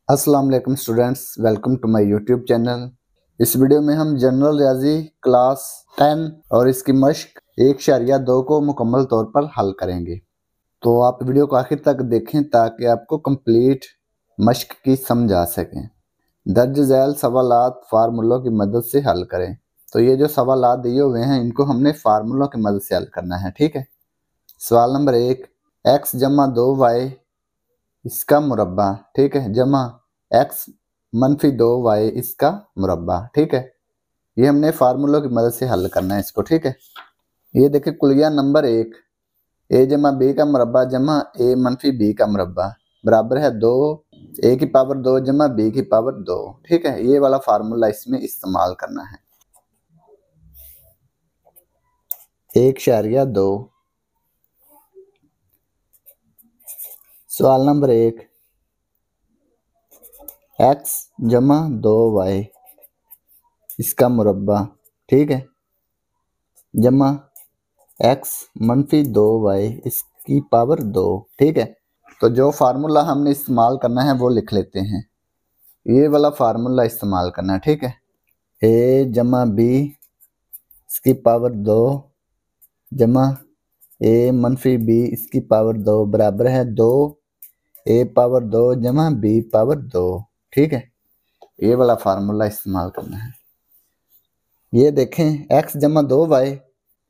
अस्सलाम वालेकुम students, welcome to my YouTube channel. इस वीडियो में हम जनरल रियाजी क्लास 10 और इसकी मश्क 1.2 को मुकम्मल तौर पर हल करेंगे। तो आप वीडियो को आखिर तक देखें ताकि आपको कंप्लीट मश्क की समझ आ सके। दर्ज झैल सवालात फार्मूलों की मदद से हल करें। तो ये जो सवालात दिए हुए हैं इनको हमने फार्मूलों की मदद से हल करना है, ठीक है। सवाल नंबर 1, x जमा 2y इसका मुरब्बा, ठीक है, जमा x मनफी 2y इसका मुरब्बा, ठीक है। ये हमने फार्मूलों की मदद से हल करना है इसको, ठीक है। ये देखिए कुलिया नंबर 1, a जमा b का मुरब्बा जमा a मनफी b का मुरब्बा बराबर है 2 a की पावर 2 जमा b की पावर 2, ठीक है। ये वाला फार्मूला इसमें इस्तेमाल करना है। 1.2। सवाल नंबर 1, x जमा 2y इसका मुरब्बा, ठीक है, जमा x मनफी 2y इसकी पावर 2, ठीक है। तो जो फार्मूला हमने इस्तेमाल करना है वो लिख लेते हैं। ये वाला फार्मूला इस्तेमाल करना है, ठीक है। a जमा b इसकी पावर 2 जमा a मनफी b इसकी पावर 2 बराबर है 2 a पावर 2 जमा b पावर 2, ठीक है। ये वाला फार्मूला इस्तेमाल करना है। ये देखें x जमा 2y,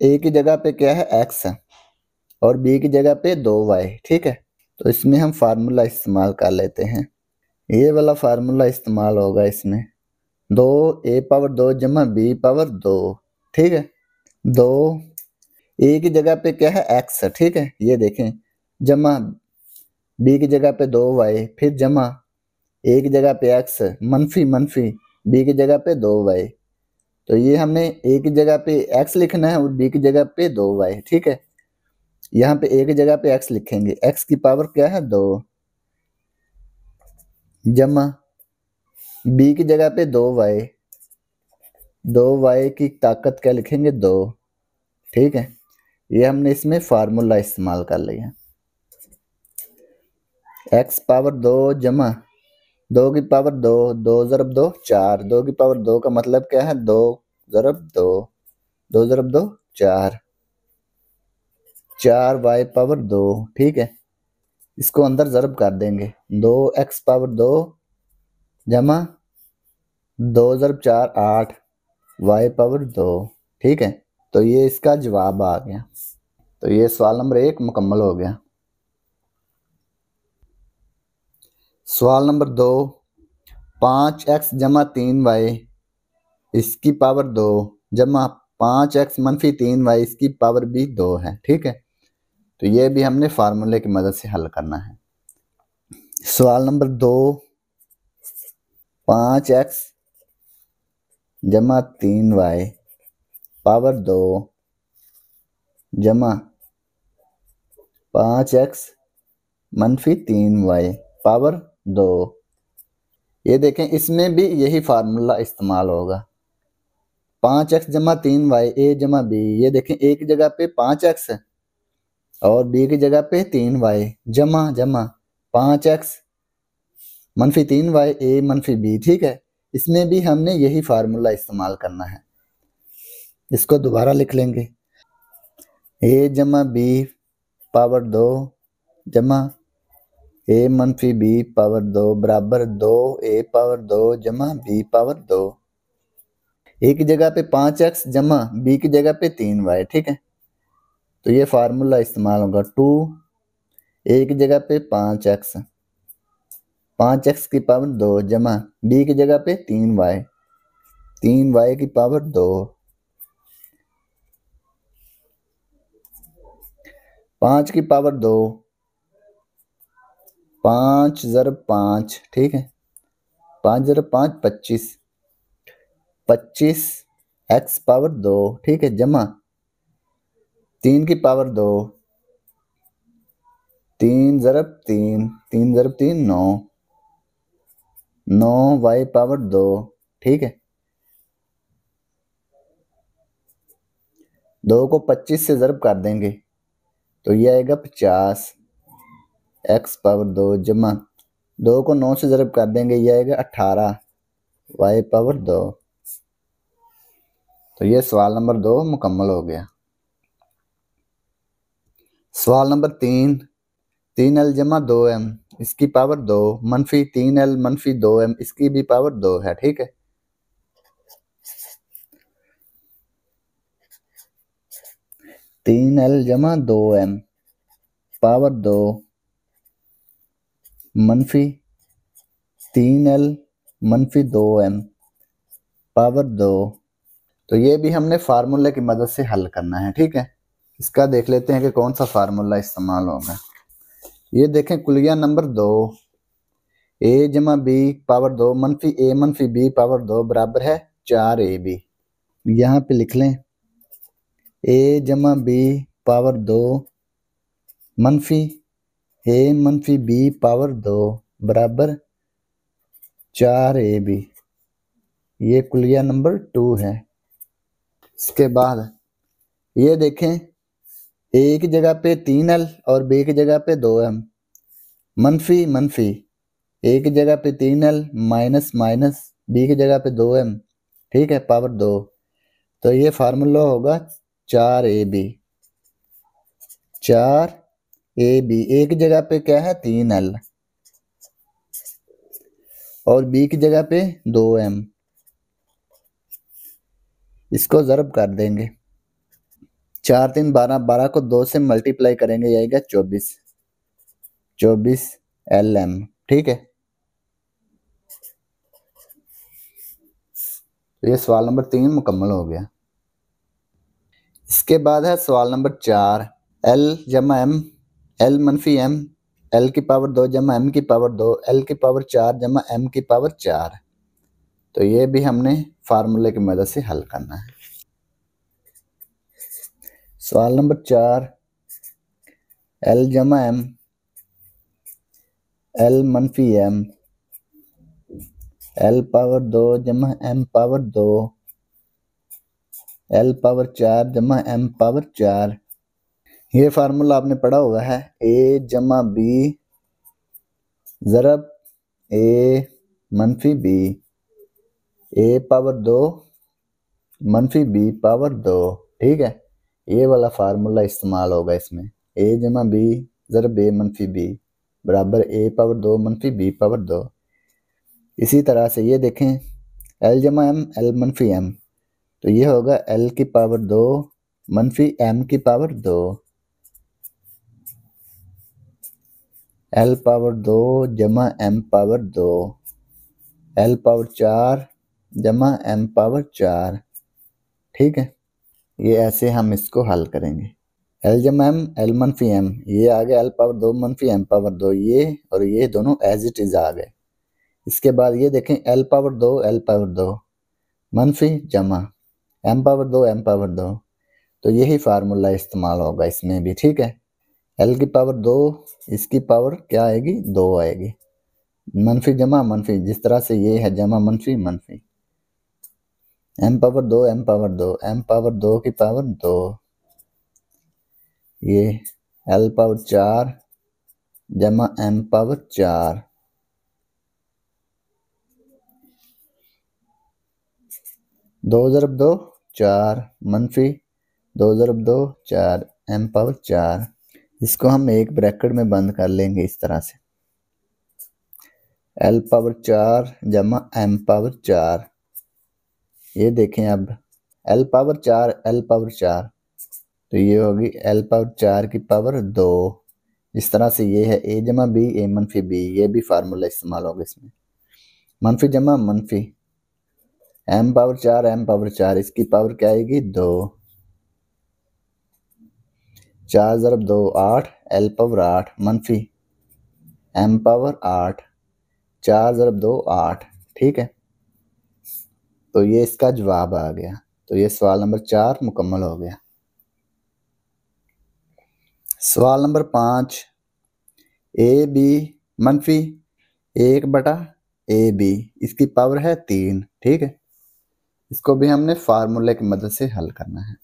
a की जगह पे क्या है x और b की जगह पे 2y, ठीक है। तो इसमें हम फार्मूला इस्तेमाल कर लेते हैं। ये वाला फार्मूला इस्तेमाल होगा इसमें 2 a पावर 2 जमा b पावर 2, ठीक है। 2 a की जगह पे क्या है x, ठीक है, ये देखें, जमा b की जगह पे 2y फिर जमा a की जगह पे x मनफी मनफी b की जगह पे 2y। तो ये हमने a की जगह पे x लिखना है और b की जगह पे 2y, ठीक है। यहाँ पे a की जगह पे x लिखेंगे, x की पावर क्या है 2 जमा b की जगह पे 2y, 2y की ताकत क्या लिखेंगे 2, ठीक है। ये हमने इसमें फार्मूला इस्तेमाल कर लिया। x पावर 2 जमा 2 की पावर 2, 2 ज़रब 2 4, 2 की पावर 2 का मतलब क्या है 2 ज़रब 2, 2 ज़रब 2 4, 4y पावर 2, ठीक है। इसको अंदर ज़रब कर देंगे, 2x पावर 2 जमा 2 ज़रब 4 8 y पावर 2, ठीक है। तो ये इसका जवाब आ गया। तो ये सवाल नंबर 1 मुकम्मल हो गया। सवाल नंबर 2, 5x जमा 3y इसकी पावर 2 जमा 5x मनफी 3y इसकी पावर भी 2 है, ठीक है। तो ये भी हमने फार्मूले की मदद से हल करना है। सवाल नंबर 2, 5x जमा 3y पावर 2 जमा 5x मनफी 3y पावर 2। ये देखें इसमें भी यही फार्मूला इस्तेमाल होगा। 5x जमा 3y a जमा b, ये देखें a की जगह पे 5x और b की जगह पे 3y जमा जमा 5x मनफी 3y a मनफी b, ठीक है। इसमें भी हमने यही फार्मूला इस्तेमाल करना है। इसको दोबारा लिख लेंगे, a जमा b पावर 2 जमा a मनफी b पावर 2 बराबर 2 a पावर 2 जमा b पावर 2। a की जगह पे 5x जमा b की जगह पे 3y, ठीक है। तो ये फार्मूला इस्तेमाल होगा 2 a की जगह पे 5x, 5x की पावर 2 जमा b की जगह पे 3y, 3y की पावर 2, 5 की पावर 2, 5 ज़रब 5, ठीक है, 5 ज़रब 5 25, 25 x पावर 2, ठीक है, जमा 3 की पावर 2, 3 ज़रब 3, 3 ज़रब 3 9, 9 y पावर 2, ठीक है। 2 को 25 से ज़रब कर देंगे तो ये आएगा 50 x पावर 2 जमा 2 को 9 से ज़रब कर देंगे, ये आएगा 18 y पावर 2। तो ये सवाल नंबर 2 मुकम्मल हो गया। सवाल नंबर 3, 3l जमा 2m इसकी पावर 2 मनफी 3l मनफी 2m इसकी भी पावर 2 है। ठीक है, तीन एल जमा 2m पावर 2 मनफी 3l मनफी 2m पावर 2। तो ये भी हमने फार्मूले की मदद से हल करना है। ठीक है, इसका देख लेते हैं कि कौन सा फार्मूला इस्तेमाल होगा। ये देखें, कुलिया नंबर 2 a जमा बी पावर 2 मनफी a मनफी b पावर 2 बराबर है 4ab। यहाँ पे लिख लें a जमा बी पावर 2 मनफी a मनफी b पावर 2 बराबर 4ab। ये कुलिया नंबर 2 है। इसके बाद ये देखें, a की जगह पे 3l और b की जगह पे 2m मनफी मनफी a की जगह पे 3l माइनस माइनस b की जगह पे 2m। ठीक है, पावर 2। तो ये फार्मूला होगा 4ab। 4ab a की जगह पे क्या है 3l और b की जगह पे 2m। इसको ज़रब कर देंगे, 4 3 12, 12 को 2 से मल्टीप्लाई करेंगे, ये आएगा 24 24 lm। ठीक है, तो ये सवाल नंबर 3 मुकम्मल हो गया। इसके बाद है सवाल नंबर 4, l जमा m l मनफी m l की पावर 2 जमा m की पावर 2 l की पावर 4 जमा m की पावर 4। तो ये भी हमने फार्मूले की मदद से हल करना है। सवाल नंबर 4, l जमा m l मनफी m l पावर 2 जमा m पावर 2 l पावर 4 जमा m पावर 4। ये फार्मूला आपने पढ़ा हुआ है, a जमा b ज़रब a मनफी b a पावर 2 मनफी b पावर 2। ठीक है, ये वाला फार्मूला इस्तेमाल होगा इसमें, a जमा b ज़रब a मनफी b बराबर a पावर 2 मनफी b पावर 2। इसी तरह से ये देखें, l जमा m l मनफी m, तो ये होगा l की पावर 2 मनफी m की पावर 2 l पावर 2 जमा m पावर 2 l पावर 4 जमा m पावर 4। ठीक है, ये ऐसे हम इसको हल करेंगे। l जमा m l मनफी m, ये आ गया l पावर 2 मनफी m पावर 2, ये और ये दोनों एज इट इज आ गए। इसके बाद ये देखें, l पावर 2 l पावर 2 मनफी जमा m पावर 2 m पावर 2, तो यही फार्मूला इस्तेमाल होगा इसमें भी। ठीक है, l की पावर 2 इसकी पावर क्या आएगी 2 आएगी, मनफी जमा मनफी, जिस तरह से ये है जमा मनफी मनफी, m power 2 m power 2 m power 2 की पावर 2, ये l पावर 4 जमा m पावर 4। 2 ज़रब 2 4 मनफी 2 ज़रब 2 4 m पावर 4। इसको हम एक ब्रैकेट में बंद कर लेंगे इस तरह से, l पावर 4 जमा m पावर 4। ये देखें, अब l पावर 4 l पावर 4, तो ये होगी l पावर 4 की पावर 2। इस तरह से ये है a जमा b a मनफी b, ये भी फार्मूला इस्तेमाल होगा इसमें, मनफी जमा मनफी m पावर 4 m पावर 4, इसकी पावर क्या आएगी 2, 4 ज़रब 2 8 l पावर 8 मनफी m पावर 8, 4 ज़रब 2 8। ठीक है, तो ये इसका जवाब आ गया। तो ये सवाल नंबर 4 मुकम्मल हो गया। सवाल नंबर 5, ए बी मनफी 1 बटा ए बी, इसकी पावर है 3। ठीक है, इसको भी हमने फार्मूले की मदद से हल करना है।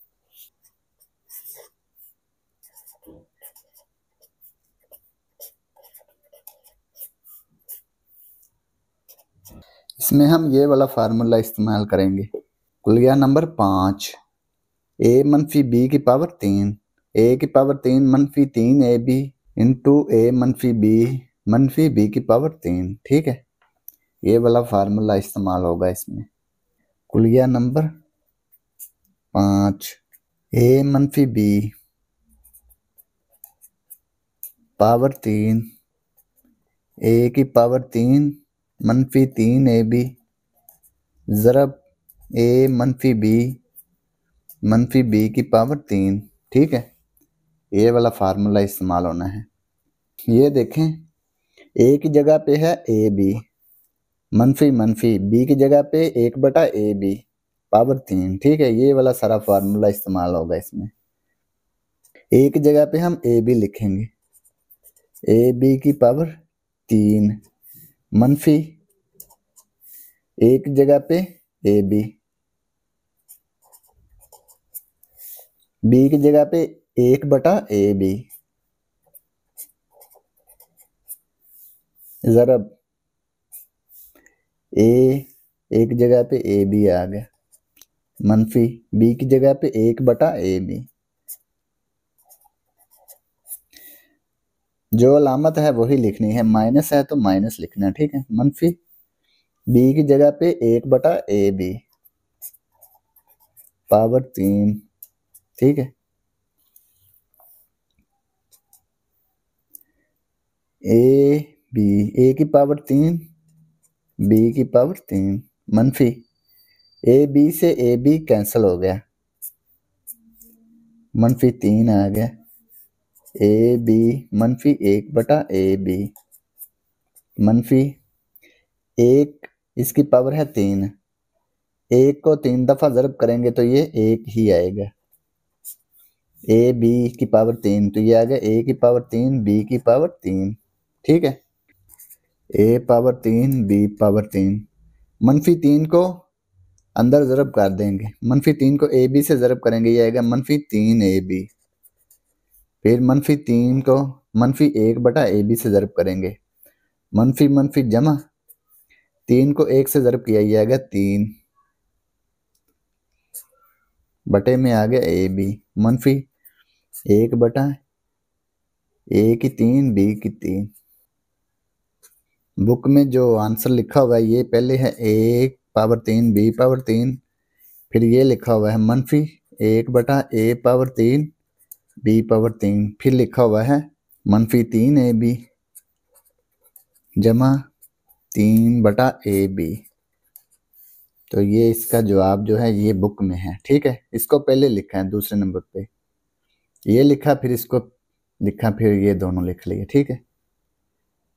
इसमें हम ये वाला फार्मूला इस्तेमाल करेंगे। कुलिया नंबर 5, ए मनफी बी की पावर 3, ए की पावर 3 मनफी 3 ए बी इंटू ए मनफी बी की पावर 3। ठीक है, ये वाला फार्मूला इस्तेमाल होगा इसमें। कुलिया नंबर 5, ए मनफी बी पावर 3, ए की पावर 3 मनफी 3 ए बी ज़रब ए मनफी बी की पावर 3। ठीक है, ये वाला फार्मूला इस्तेमाल होना है। ये देखें, ए की जगह पे है ए बी मनफी बी की जगह पे 1/a बी पावर 3। ठीक है, ये वाला सारा फार्मूला इस्तेमाल होगा इसमें। ए की जगह पे हम ए बी लिखेंगे, ए बी की पावर 3 मनफी ए की जगह पे ए बी की जगह पे 1/a बी ज़रब ए एक जगह पे ए बी आ गया मनफी बी की जगह पे 1/a बी। जो अलामत है वही लिखनी है, माइनस है तो माइनस लिखना है। ठीक है, मनफी बी की जगह पे 1/a बी पावर 3। ठीक है, ए की पावर 3 बी की पावर 3 मनफी ए बी से ए बी कैंसिल हो गया, मनफी 3 आ गया ए बी मनफी 1/a बी मनफी 1 इसकी पावर है 3, 1 को 3 दफ़ा ज़रब करेंगे तो ये 1 ही आएगा। ए बी की पावर 3 तो ये आ गया ए की पावर 3 बी की पावर 3। ठीक है, ए पावर 3 बी पावर 3 मनफी 3 को अंदर ज़रब कर देंगे, मनफी 3 को ए बी से ज़रब करेंगे, ये आएगा मनफी 3 ए बी। फिर मनफी 3 को मनफी 1/a बी से ज़रब करेंगे, मनफी जमा 3 को 1 से ज़रब किया, ये आ गया 3 बटे में आ गया ए बी मनफी 1/a की 3 बी की 3। बुक में जो आंसर लिखा हुआ है ये पहले है ए पावर 3 बी पावर 3, फिर ये लिखा हुआ है मनफी 1/a पावर 3 बी पावर 3, फिर लिखा हुआ है मनफी 3 ए बी जमा 3/a बी। तो ये इसका जवाब जो है ये बुक में है। ठीक है, इसको पहले लिखा है, दूसरे नंबर पे ये लिखा, फिर इसको लिखा, फिर ये दोनों लिख लिए। ठीक है,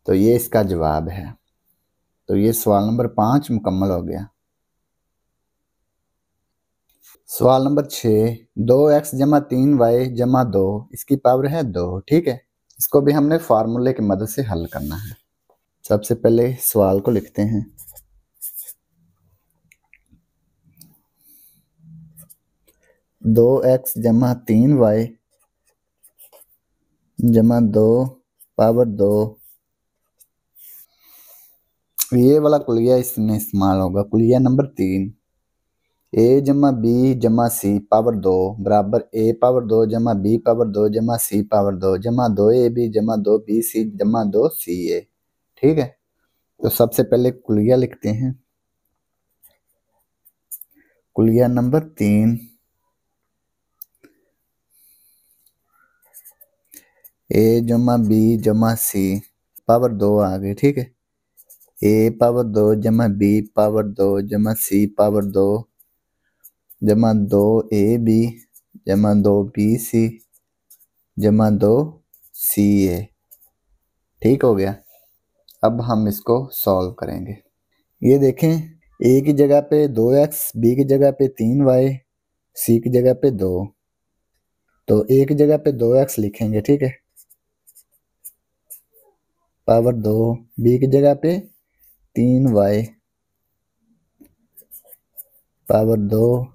तो ये इसका जवाब है। तो ये सवाल नंबर 5 मुकम्मल हो गया। सवाल नंबर 6, 2x जमा 3y जमा 2 इसकी पावर है 2। ठीक है, इसको भी हमने फार्मूले की मदद से हल करना है। सबसे पहले सवाल को लिखते हैं, 2x जमा 3y जमा 2 पावर 2। ये वाला कुलिया इसमें इस्तेमाल होगा। कुलिया नंबर 3, ए जमा बी जमा सी पावर 2 बराबर ए पावर 2 जमा बी पावर 2 जमा सी पावर 2 जमा 2a बी जमा 2b सी जमा 2ca। ठीक है, तो सबसे पहले कुलिया लिखते हैं। कुलिया नंबर 3, ए जमा बी जमा सी पावर 2 आ गई। ठीक है, ए पावर 2 जमा बी पावर 2 जमा सी पावर 2 जमा 2ab जमा 2bc जमा 2ca। ठीक हो गया। अब हम इसको सॉल्व करेंगे। ये देखें, ए की जगह पे 2x, बी की जगह पे 3y, सी की जगह पे 2, तो ए की जगह पे 2x लिखेंगे। ठीक है, पावर 2, बी की जगह पे 3y पावर 2,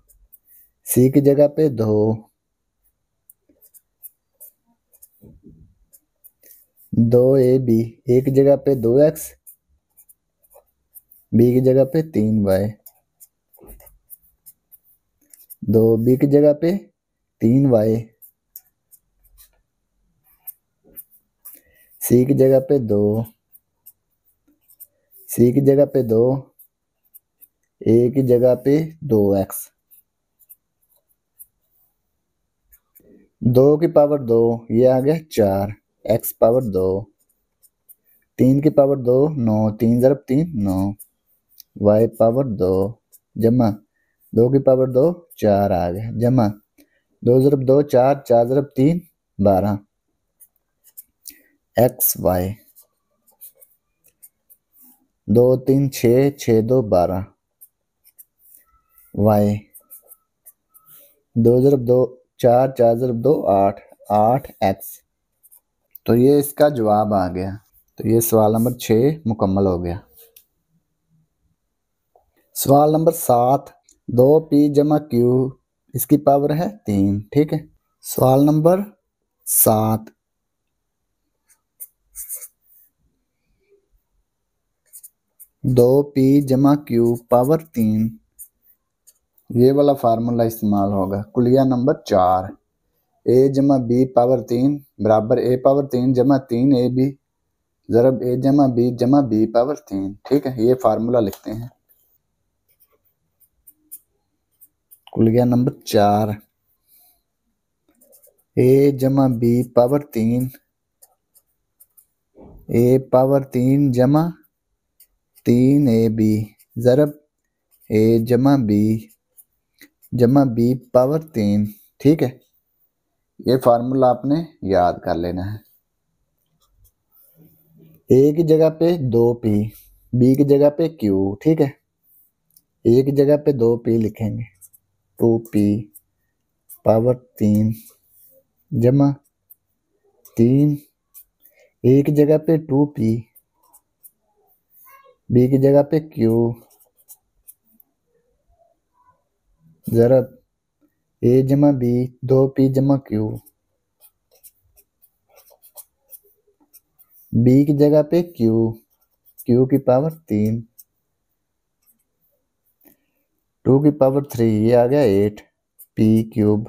सी की जगह पे 2, 2ab, ए की जगह पे 2x बी की जगह पे 3y, 2b की जगह पे 3y, सी की जगह पे 2, सी की जगह पे 2, ए की जगह पे 2x, 2 की पावर 2, ये आ गया 4, x पावर 2, 3 की पावर 2, 9, 3 ज़रब 3 9, y पावर 2 जमा 2 की पावर 2 4 आ गया, जमा 2 ज़रब 2 4, 4 ज़रब 3 12, एक्स वाई 2 3 6, 6 2 12, वाई 2 ज़रब 2 4, 4 ज़रब 2 8, 8 एक्स। तो ये इसका जवाब आ गया। तो ये सवाल नंबर 6 मुकम्मल हो गया। सवाल नंबर 7, 2p जमा q इसकी पावर है 3, ठीक है। सवाल नंबर 7, 2p जमा q पावर 3, ये वाला फार्मूला इस्तेमाल होगा। कुलिया नंबर 4, a जमा b पावर 3 बराबर a पावर 3 जमा 3ab ज़रब a जमा b पावर 3, ठीक है। ये फार्मूला लिखते हैं। कुलिया नंबर 4, a जमा b पावर 3, a पावर 3 जमा 3ab ज़रब a जमा b पावर 3, ठीक है। ये फार्मूला आपने याद कर लेना है। a की जगह पे 2p, b की जगह पे q, ठीक है। a की जगह पे 2p लिखेंगे, 2p पावर 3 जमा 3, a की जगह पे 2p, b की जगह पे q ज़रब a जमा b 2p जमा q, b की जगह पे q, q की पावर 3, 2 की पावर 3, ये आ गया 8 p cube,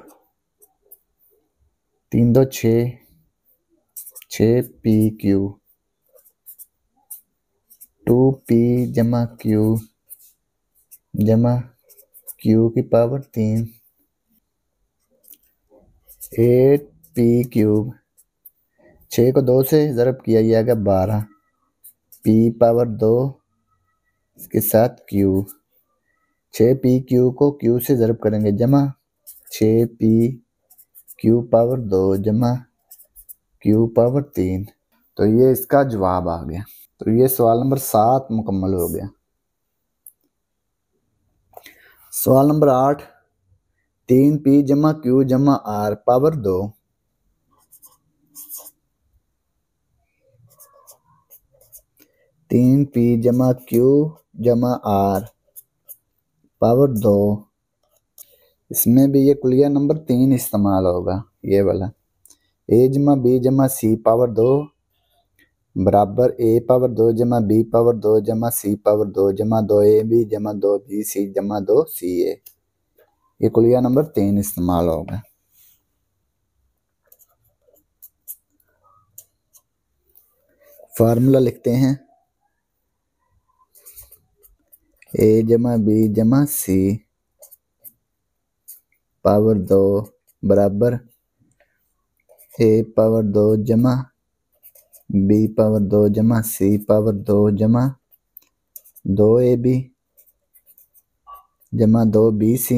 3 2 6, 6 p Q, 2p जमा q जमा q की पावर 3, 8p क्यूब, 6 को 2 से ज़रब किया, ये आ गया 12 p पावर 2 इसके साथ q, 6p q को q से ज़रब करेंगे, जमा 6p q पावर 2 जमा q पावर 3। तो ये इसका जवाब आ गया। तो ये सवाल नंबर 7 मुकम्मल हो गया। सवाल नंबर 8, 3p जमा q जमा r पावर 2, 3p जमा q जमा r पावर 2, इसमें भी ये कुलिया नंबर 3 इस्तेमाल होगा, ये वाला। a जमा b जमा c पावर 2 बराबर a पावर 2 जमा b पावर 2 जमा c पावर 2 जमा 2ab जमा 2bc जमा 2ca, ये कुलिया नंबर 3 इस्तेमाल होगा। फार्मूला लिखते हैं, a जमा b जमा c पावर 2 बराबर a पावर 2 जमा b पावर 2 जमा c पावर 2 जमा 2ab जमा 2bc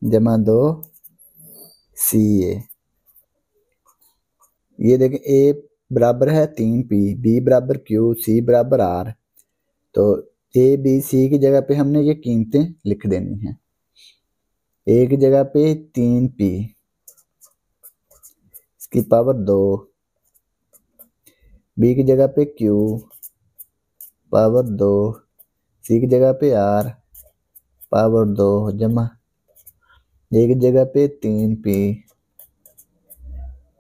जमा 2ca। ये देखें, a बराबर है 3p, b बराबर q, c बराबर r। तो a b c की जगह पे हमने ये कीमतें लिख देनी हैं। a की जगह पे 3p इसकी पावर 2, b की जगह पे q पावर 2, c की जगह पे r पावर 2 जमा a की जगह पे 3p,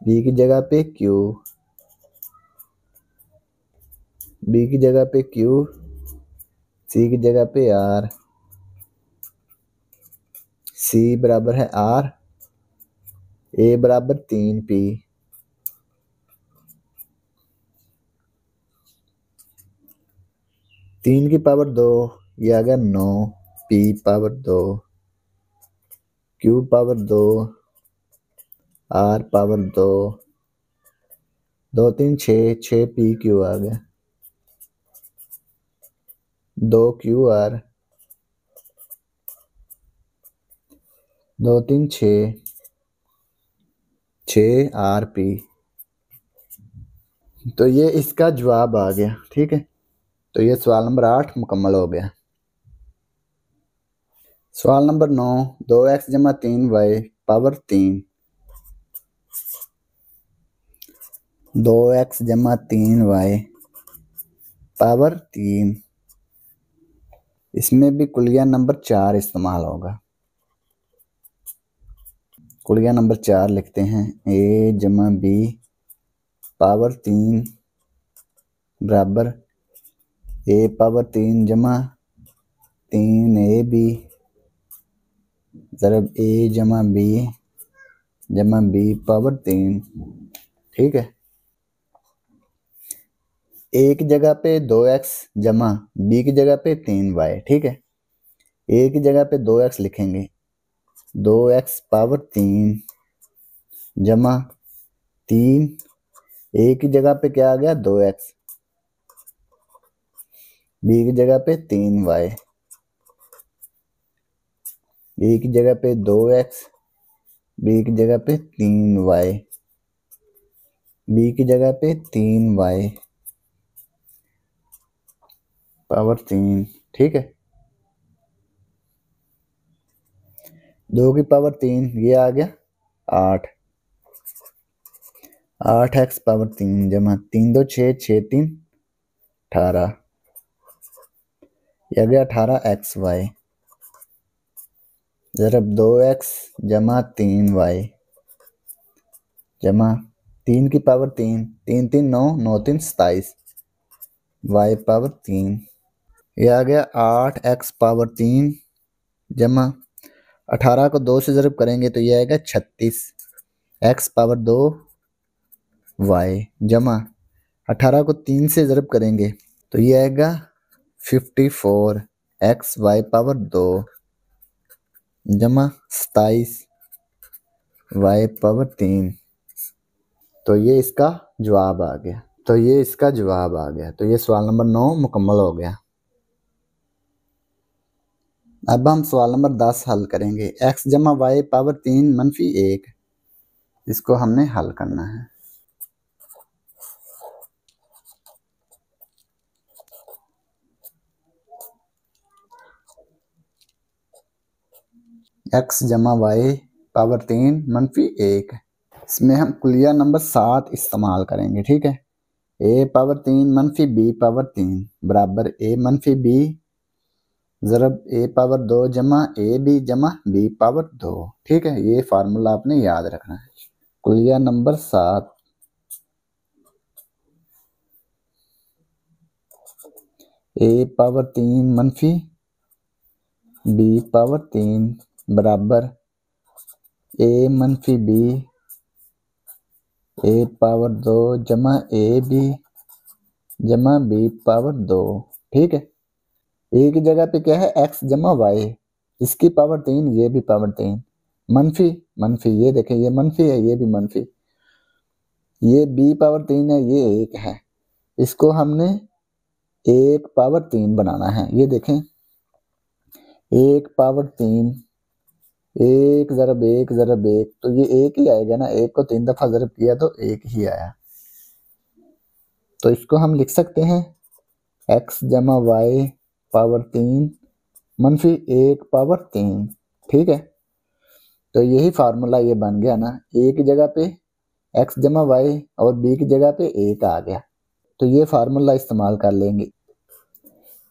b की जगह पे q बी की जगह पे क्यू, सी की जगह पे आर, सी बराबर है आर, ए बराबर 3p, तीन की पावर 2, ये आ गया 9, P power 2, Q power 2, R power 2, 2 3 6, 6p Q आ गया, 2 क्यू आर, 2 3 6, 6 आर पी। तो ये इसका जवाब आ गया। ठीक है, तो ये सवाल नंबर 8 मुकम्मल हो गया। सवाल नंबर 9, 2x जमा 3y पावर 3, 2x जमा 3y पावर 3, इसमें भी कुलिया नंबर 4 इस्तेमाल होगा। कुलिया नंबर 4 लिखते हैं, a जमा b पावर 3 बराबर a पावर 3 जमा 3ab ज़रब a जमा b पावर 3। ठीक है, a की जगह पे 2x जमा b की जगह पे 3y। ठीक है, a की जगह पे 2x लिखेंगे, 2x पावर 3 जमा 3, a की जगह पे क्या आ गया 2x, b की जगह पे 3y, a की जगह पे 2x, b की जगह पे 3y, b की जगह पे 3y पावर 3। ठीक है, 2 की पावर 3, ये आ गया 8, 8x पावर 3 जमा 3 2 6, 6 3 18, ये आ गया 18xy ज़रब 2x जमा 3y जमा 3 की पावर 3, 3 3 9, 9 3 27, y पावर 3, ये आ गया 8x पावर 3 जमा 18 को 2 से ज़रब करेंगे तो ये आएगा 36, x पावर 2 y जमा 18 को 3 से ज़रब करेंगे तो ये आएगा 54, x y पावर 2 जमा 27 y पावर 3। तो ये इसका जवाब आ गया। तो ये सवाल नंबर 9 मुकम्मल हो गया। अब हम सवाल नंबर 10 हल करेंगे। x जमा वाई पावर 3 मनफी 1, इसको हमने हल करना है। x जमा वाई पावर 3 मनफी 1, इसमें हम कुलिया नंबर 7 इस्तेमाल करेंगे। ठीक है, a पावर 3 मनफी b पावर 3 बराबर a मनफी b ज़रब a पावर 2 जमा ए b पावर 2। ठीक है, ये फार्मूला आपने याद रखना है। कुलिया नंबर 7, a पावर 3 मनफी b पावर 3 बराबर a मनफी b a पावर 2 जमा b पावर 2। ठीक है, a की जगह पे क्या है x जमा वाई, इसकी पावर 3, ये भी पावर 3, मनफी मनफी, ये देखें ये मनफी है, ये भी मनफी, ये b पावर 3 है, ये 1 है, इसको हमने 1 पावर 3 बनाना है। ये देखें 1 पावर 3, 1 ज़रब 1 ज़रब 1, तो ये 1 ही आएगा ना, 1 को 3 दफ़ा ज़रब किया तो 1 ही आया। तो इसको हम लिख सकते हैं x जमा वाई पावर 3 मनफी 1 पावर 3। ठीक है, तो यही फार्मूला ये बन गया ना, a की जगह पे x जमा वाई और b की जगह पे 1 आ गया, तो ये फार्मूला इस्तेमाल कर लेंगे।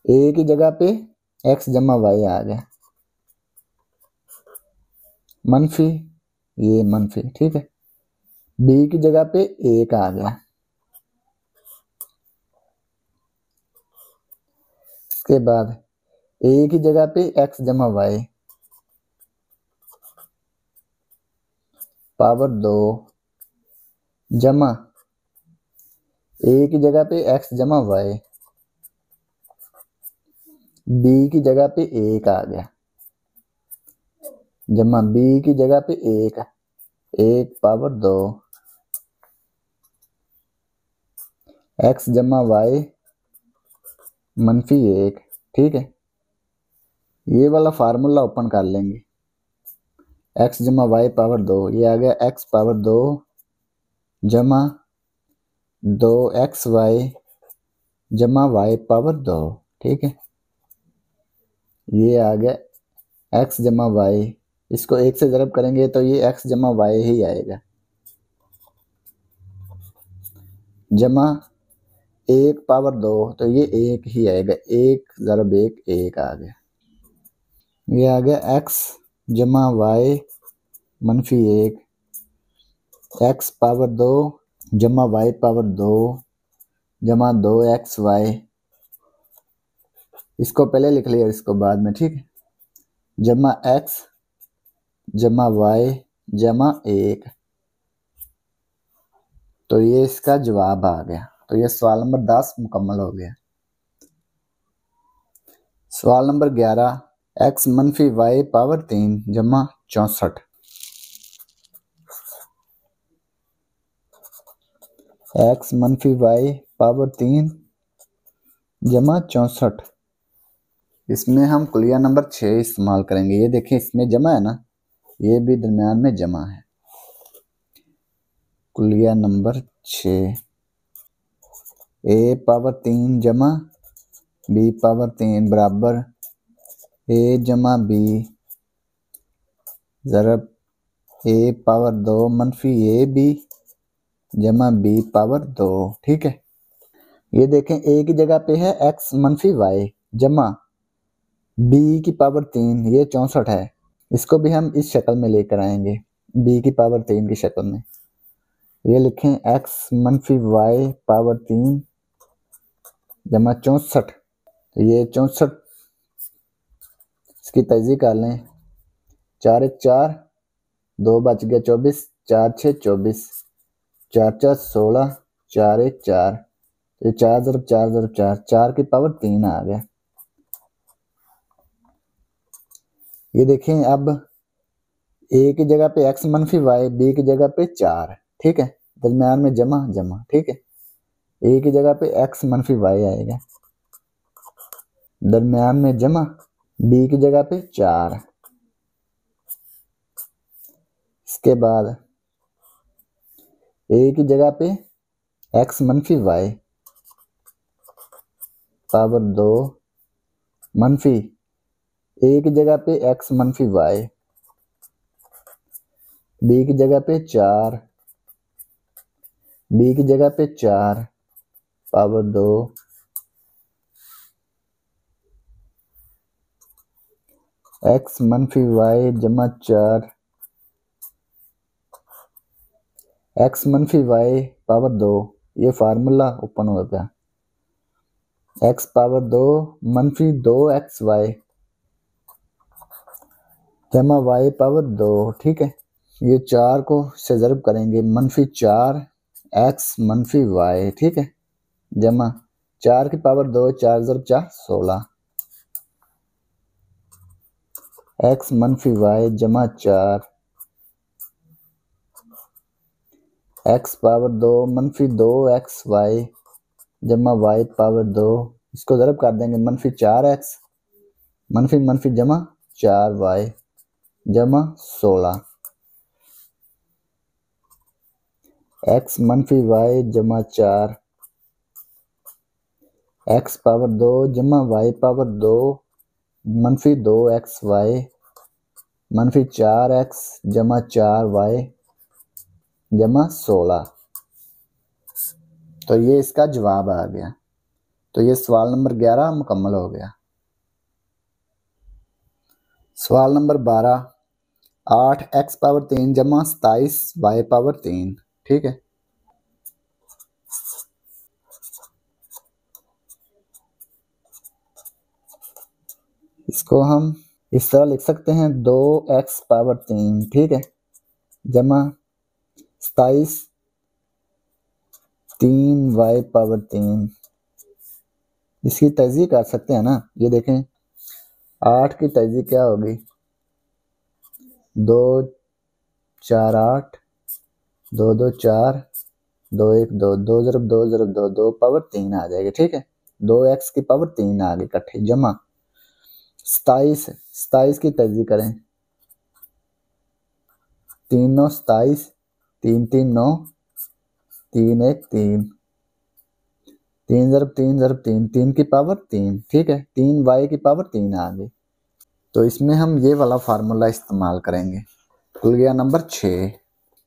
a की जगह पे x जमा वाई आ गया मनफी, ये मनफी। ठीक है, b की जगह पे 1 आ गया, इसके बाद ए की जगह पे एक्स जमा वाई पावर 2 जमा ए की जगह पे एक्स जमा वाई, बी की जगह पे 1 आ गया, जमा बी की जगह पे 1 पावर 2 एक्स जमा वाई -1। ठीक है, ये वाला फार्मूला ओपन कर लेंगे। एक्स जमा वाई पावर 2, ये आ गया एक्स पावर 2 जमा 2xy जमा वाई पावर 2। ठीक है, ये आ गया एक्स जमा वाई, इसको 1 से ज़रब करेंगे तो ये एक्स जमा वाई ही आएगा, जमा 1 पावर 2 तो ये 1 ही आएगा, 1 ज़रब 1 1 आ गया। ये आ गया एक्स जमा वाई -1 एक्स पावर 2 जमा वाई पावर 2 जमा 2xy, इसको पहले लिख लिया, इसको बाद में। ठीक है, जमा एक्स जमा वाई जमा 1, तो ये इसका जवाब आ गया। तो ये सवाल नंबर 10 मुकम्मल हो गया। सवाल नंबर 11, एक्स -वाई पावर 3 जमा 64, एक्स -वाई पावर 3 जमा 64, इसमें हम कुलिया नंबर 6 इस्तेमाल करेंगे। ये देखें, इसमें जमा है ना, ये भी दरमियान में जमा है। कुलिया नंबर 6, ए पावर 3 जमा बी पावर 3 बराबर ए जमा बी ज़रब ए पावर 2 -ए बी जमा बी पावर 2। ठीक है, ये देखें, ए की जगह पे है एक्स -वाई जमा बी की पावर 3, ये 64 है, इसको भी हम इस शक्ल में लेकर आएंगे, बी की पावर 3 की शक्ल में। ये लिखें एक्स -वाई पावर 3 जमा 64, तो ये 64, इसकी तज़ीह कर लें, 4 1 4, 2 बच गया 24, 4 6 24, 4 4 16, 4 1 4, तो 4 ज़रब 4 ज़रब 4, 4 की पावर 3 आ गया। ये देखें, अब ए की जगह पे एक्स -वाई, बी की जगह पे 4। ठीक है, दरमियान में जमा जमा। ठीक है, ए की जगह पे एक्स -वाई आएगा, दरमियान में जमा, बी की जगह पे 4, इसके बाद ए की जगह पे एक्स -वाई पावर 2 मनफी ए की जगह पे एक्स -वाई, बी की जगह पे 4, बी की जगह पे 4 पावर 2 एक्स -वाई जमा 4 एक्स -वाई पावर 2, ये फार्मूला ओपन हो गया, एक्स पावर 2 -2xy जमा वाई पावर 2। ठीक है, ये 4 को से ज़रब करेंगे, -4 एक्स -वाई। ठीक है, जमा 4 की पावर 2, 4 ज़रब 4 16, एक्स -वाई जमा 4 एक्स पावर 2 -2xy जमा वाई पावर 2, इसको ज़रब कर देंगे, -4x मनफी जमा 4y जमा 16, एक्स -वाई जमा 4 एक्स पावर 2 जमा वाई पावर 2 -2xy -4x जमा 4y जमा 16, तो ये इसका जवाब आ गया। तो ये सवाल नंबर 11 मुकम्मल हो गया। सवाल नंबर 12, 8x पावर 3 जमा 27y पावर 3। ठीक है, इसको हम इस तरह लिख सकते हैं 2x पावर 3, ठीक है, जमा 27 3y पावर 3। इसकी तहज़ीब कर सकते हैं ना, ये देखें 8 की तहज़ीब क्या होगी, 2 4 8, 2 2 4, 2 1 2, 2 ज़रब 2 ज़रब 2, 2 पावर 3 आ जाएगी, ठीक है। 2x की पावर 3 आ गई इकट्ठी, जमा 27 की तहज़ीब करें, 3 9 27, 3 3 9, 3 1 3, 3 ज़रब 3 ज़रब 3, 3 की पावर 3, ठीक है, 3y की पावर 3 आ गई। तो इसमें हम ये वाला फार्मूला इस्तेमाल करेंगे। खुल गया नंबर 6,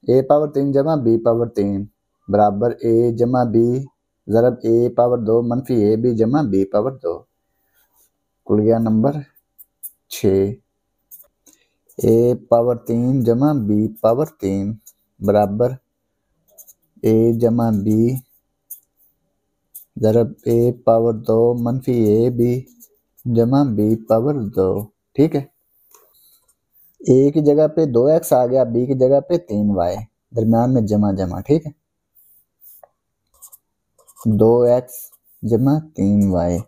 a पावर 3 जमा b पावर 3 बराबर a जमा b ज़रब a पावर 2 मनफी a b जमा b पावर 2। खुल गया नंबर 6, a पावर 3 जमा b पावर 3 बराबर a जमा b ज़रब a पावर 2 मनफी a b जमा b पावर 2, ठीक है। a की जगह पे 2x आ गया, b की जगह पे 3y, दरम्यान में जमा जमा, ठीक है, 2x जमा 3y,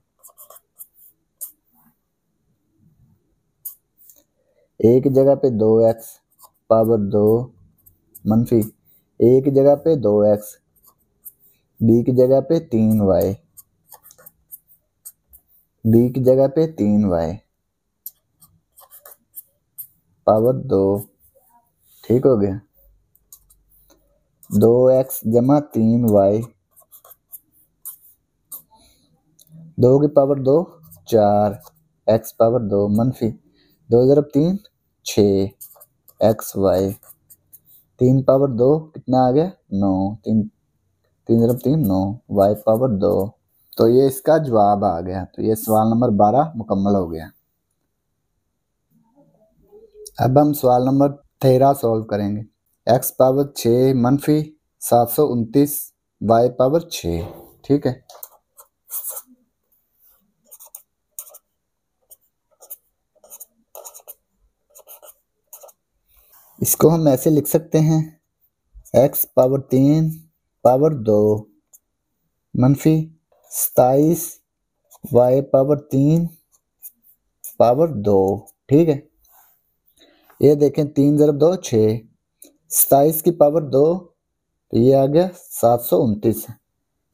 a की जगह पे 2x पावर 2 मनफी a की जगह पे 2x, b की जगह पे 3y, b की जगह पे 3y पावर 2, ठीक हो गया। 2x जमा 3y, 2 की पावर 2 4, x पावर 2 मनफी 2 ज़रब 3 6, एक्स वाई, 3 पावर 2 कितना आ गया 9, 3 3 ज़रब 3 9, y पावर 2। तो ये इसका जवाब आ गया। तो ये सवाल नंबर 12 मुकम्मल हो गया। अब हम सवाल नंबर 13 सॉल्व करेंगे। x पावर 6 मनफी 729 y पावर 6, ठीक है। इसको हम ऐसे लिख सकते हैं x पावर 3 पावर 2 मनफी 27 y पावर 3 पावर 2, ठीक है। ये देखें 3 ज़रब 2 6, 27 की पावर 2, तो ये आ गया 729।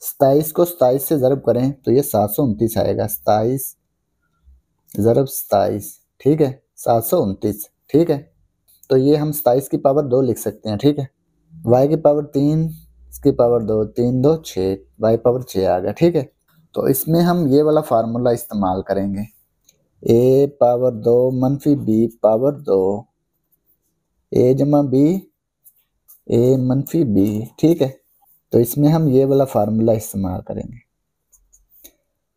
27 को 27 से ज़रब करें तो ये 729 आएगा। 27 ज़रब 27, ठीक है, 729, ठीक है। तो ये हम 27 की पावर 2 लिख सकते हैं, ठीक है। y की पावर 3, इसकी पावर 2, 3 2 6, y पावर 6 आ गया, ठीक है। तो इसमें हम ये वाला फार्मूला इस्तेमाल करेंगे, a पावर 2 मनफी b पावर 2, a जमा b, a मनफी b, ठीक है। तो इसमें हम ये वाला फार्मूला इस्तेमाल करेंगे।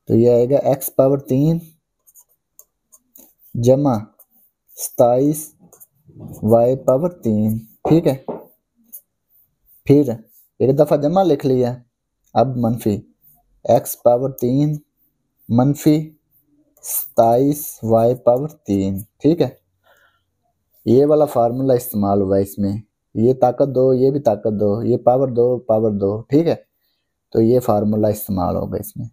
तो ये आएगा x पावर 3 जमा 27 y पावर 3, ठीक है। फिर एक दफ़ा जमा लिख लिया, अब मनफी x पावर 3 मनफी 27 y पावर 3, ठीक है। ये वाला फार्मूला इस्तेमाल हुआ इसमें, ये ताकत दो, ये भी ताकत दो, ये पावर दो, ठीक है। तो ये फार्मूला इस्तेमाल होगा इसमें।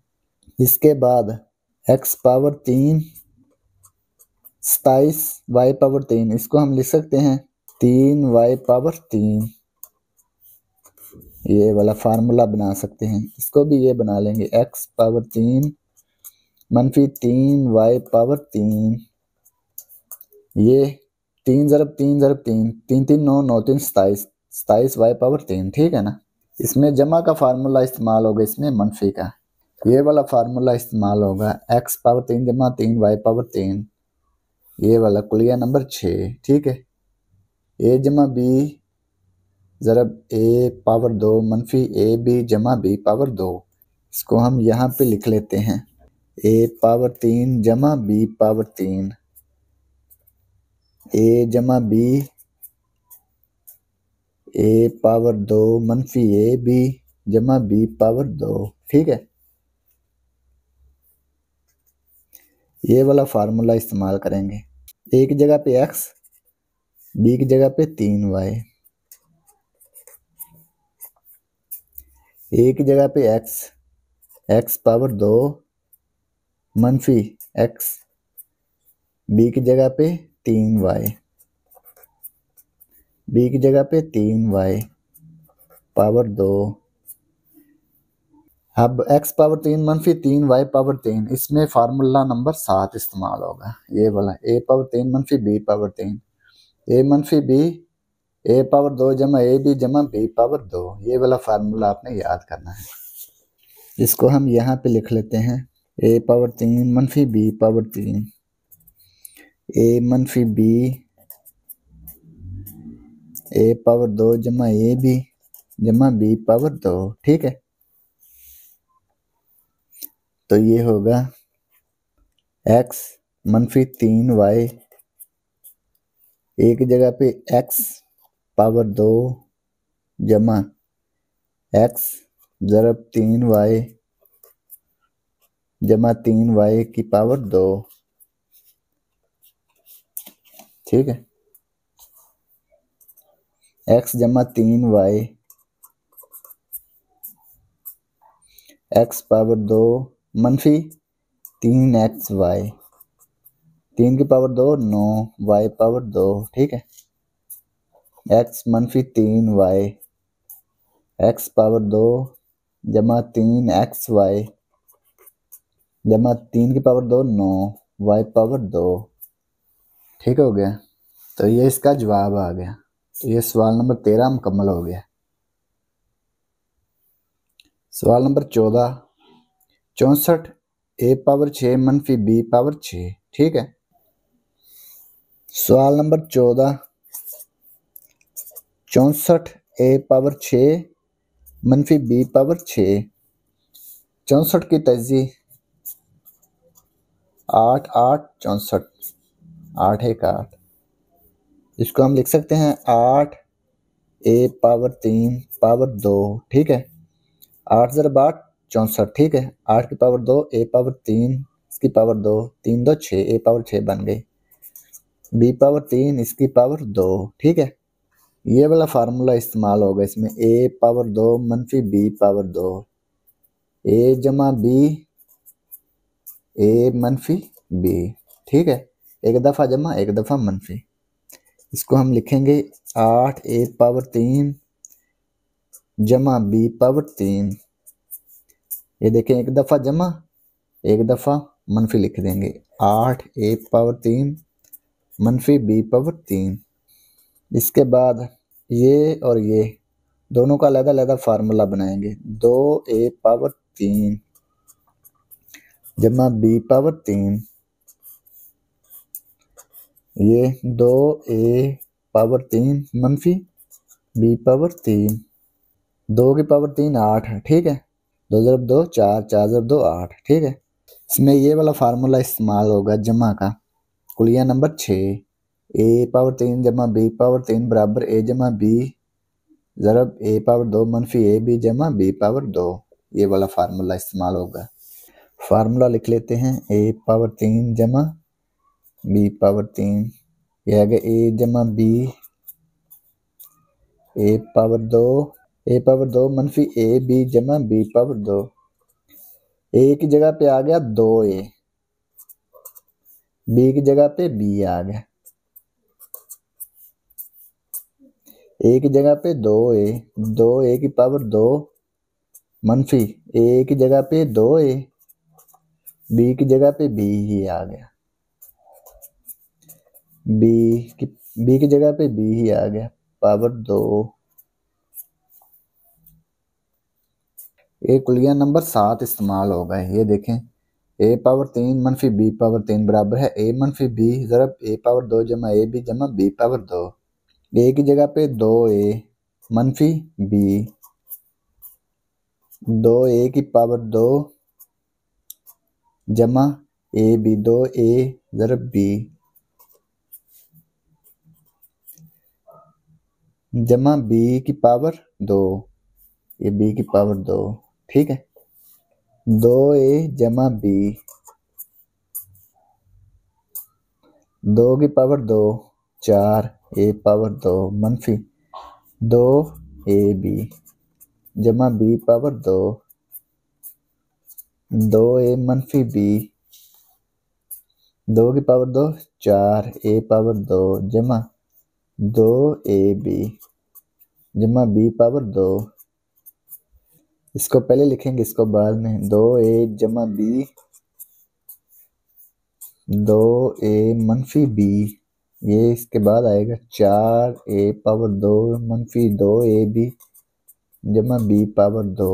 इसके बाद x पावर 3 27 y पावर 3, इसको हम लिख सकते हैं 3y पावर 3, ये वाला फार्मूला बना सकते हैं। इसको भी ये बना लेंगे x पावर 3 मनफी 3y पावर 3, ये 3 ज़रब 3 ज़रब 3, 3 3 9 9 3 27, 27 y पावर 3, ठीक है ना। इसमें जमा का फार्मूला इस्तेमाल होगा, इसमें मनफी का ये वाला फार्मूला इस्तेमाल होगा, x पावर 3 जमा 3 y पावर 3, ये वाला। कुलिया नंबर 6, ठीक है। a जमा b ज़रब a पावर 2 मनफी a b जमा b पावर 2, इसको हम यहाँ पे लिख लेते हैं a पावर 3 जमा b पावर 3, a जमा b a पावर 2 मनफी a b जमा b पावर 2, ठीक है। ये वाला फार्मूला इस्तेमाल करेंगे। ए की जगह पे x, बी की जगह पे 3y, ए की जगह पे x पावर 2 मनफी x, बी की जगह पे 3y, बी की जगह पे 3y पावर 2। अब x पावर 3 मनफी 3y पावर 3, इसमें फार्मूला नंबर 7 इस्तेमाल होगा। ये वाला a पावर 3 मनफी b पावर 3, a मनफी b, a पावर 2 जमा ए बी जमा b पावर 2। ये वाला फार्मूला आपने याद करना है। इसको हम यहाँ पे लिख लेते हैं। a पावर 3 मनफी b पावर 3, a मनफी b, a पावर 2 जमा ए बी जमा b पावर 2। ठीक है, तो ये होगा x मनफी 3y, एक जगह पे x पावर 2 जमा x ज़रब 3y जमा 3y की पावर 2। ठीक है, x जमा 3y, x पावर 2 मनफी 3xy, 3 की पावर 2 9, y पावर 2। ठीक है, x मनफी 3y, x पावर 2 जमा 3xy जमा 3 की पावर 2 9, y पावर 2। ठीक हो गया, तो ये इसका जवाब आ गया। तो ये सवाल नंबर 13 मुकम्मल हो गया। सवाल नंबर 14, 64 a पावर 6 मनफी b पावर 6। ठीक है, सवाल नंबर 14, 64 a पावर 6 मनफी b पावर 6। 64 की तजी 8 8 64, 8 1 8। इसको हम लिख सकते हैं 8 a पावर 3 पावर 2। ठीक है, 8 ज़रब 8 64। ठीक है, 8 की पावर 2 a पावर 3 इसकी पावर 2, 3 2 6, a पावर 6 बन गई, b पावर 3 इसकी पावर 2। ठीक है, ये वाला फार्मूला इस्तेमाल होगा इसमें। a पावर 2 मनफी b पावर 2, a जमा b, a मनफी b। ठीक है, एक दफ़ा जमा एक दफ़ा मनफी। इसको हम लिखेंगे 8 a पावर 3 जमा b पावर 3। ये देखें, एक दफ़ा जमा एक दफ़ा मनफी लिख देंगे। 8 a पावर 3 मनफी b पावर 3। इसके बाद ये और ये दोनों का अलग अलग फार्मूला बनाएंगे। 2 a पावर 3 जमा b पावर 3, ये 2 a पावर 3 मनफी b पावर 3, 2 की पावर 3 8। ठीक है, 2 ज़रब 2 4, 4 ज़रब 2 8। ठीक है, इसमें ये वाला फार्मूला इस्तेमाल होगा जमा का। कुलिया नंबर 6, a पावर 3 जमा b पावर 3 बराबर a जमा b ज़रब a पावर 2 मनफी a b जमा b पावर 2। ये वाला फार्मूला इस्तेमाल होगा। फार्मूला लिख लेते हैं। a पावर 3 जमा b पावर 3, यह है a जमा b, a पावर 2 मनफी a b जमा b पावर 2। a की जगह पे आ गया 2a, b की जगह पे b आ गया, a की जगह पे 2a, 2a की पावर 2 मनफी a की जगह पे 2a, b की जगह पे b ही आ गया, b की जगह पे b ही आ गया पावर 2। एक कुलिया नंबर 7 इस्तेमाल होगा। ये देखें, a पावर 3 मनफी b पावर 3 बराबर है a मनफी b ज़रब a पावर 2 जमा a b जमा b पावर 2। a की जगह पे 2a मनफी b, 2a की पावर 2 जमा a b, 2a ज़रब b जमा b की पावर 2, ये b की पावर 2। ठीक है, 2a जमा b 2 की पावर 2 4 ए पावर 2 मनफी 2 ए बी जमा बी पावर 2 2 ए मनफी बी 2 की पावर 2 4 ए पावर 2 जमा 2 ए बी जमा बी पावर 2। इसको पहले लिखेंगे, इसको बाद में। 2 ए जमा बी 2 ए मनफी बी, ये इसके बाद आएगा 4 ए पावर 2 मनफी 2 ए बी जमा बी पावर 2।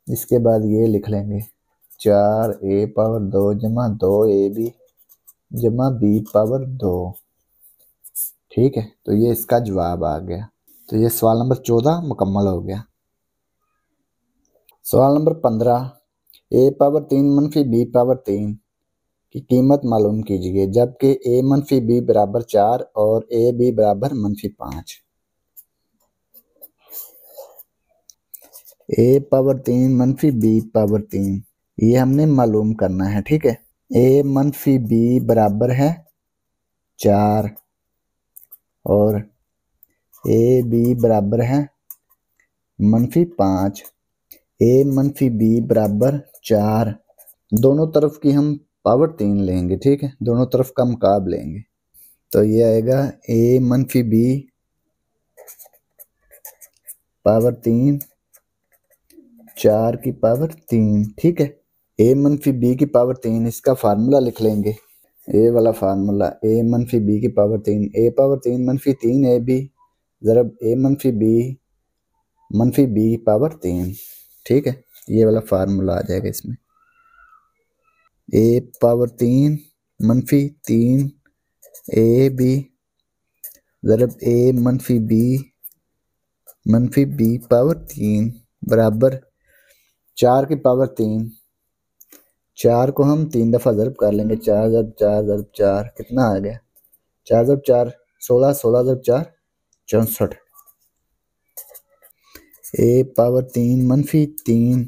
इसके बाद ये लिख लेंगे 4 ए पावर 2 जमा 2 ए बी जमा बी पावर 2। ठीक है, तो ये इसका जवाब आ गया। तो ये सवाल नंबर 14 मुकम्मल हो गया। सवाल नंबर 15, ए पावर 3 मनफी बी पावर 3 की कीमत मालूम कीजिए जबकि ए मनफी बी बराबर 4 और ए बी बराबर मनफी 5। ए पावर 3 मनफी बी पावर 3 ये हमने मालूम करना है। ठीक है, ए मनफी बी बराबर है 4 और ए बी बराबर है मनफी 5। ए मनफी बी बराबर 4, दोनों तरफ की हम पावर 3 लेंगे। ठीक है, दोनों तरफ का मुकाब लेंगे तो ये आएगा ए मनफी बी पावर 3 4 की पावर 3। ठीक है, ए मनफी बी की पावर 3, इसका फार्मूला लिख लेंगे। ए वाला फार्मूला, ए मनफी बी की पावर 3, ए पावर 3 मनफी 3 ए बी ज़रब ए मनफी बी मनफी बी पावर 3। ठीक है, ये वाला फार्मूला आ जाएगा इसमें। ए पावर 3 मनफी 3 ए बी ज़रब ए मनफी बी पावर 3 बराबर 4 की पावर 3। 4 को हम 3 दफ़ा ज़रब कर लेंगे। 4 ज़रब 4 ज़रब 4 कितना आ गया? 4 ज़रब 4 16, 16 ज़रब 4 64। ए पावर 3 मनफी 3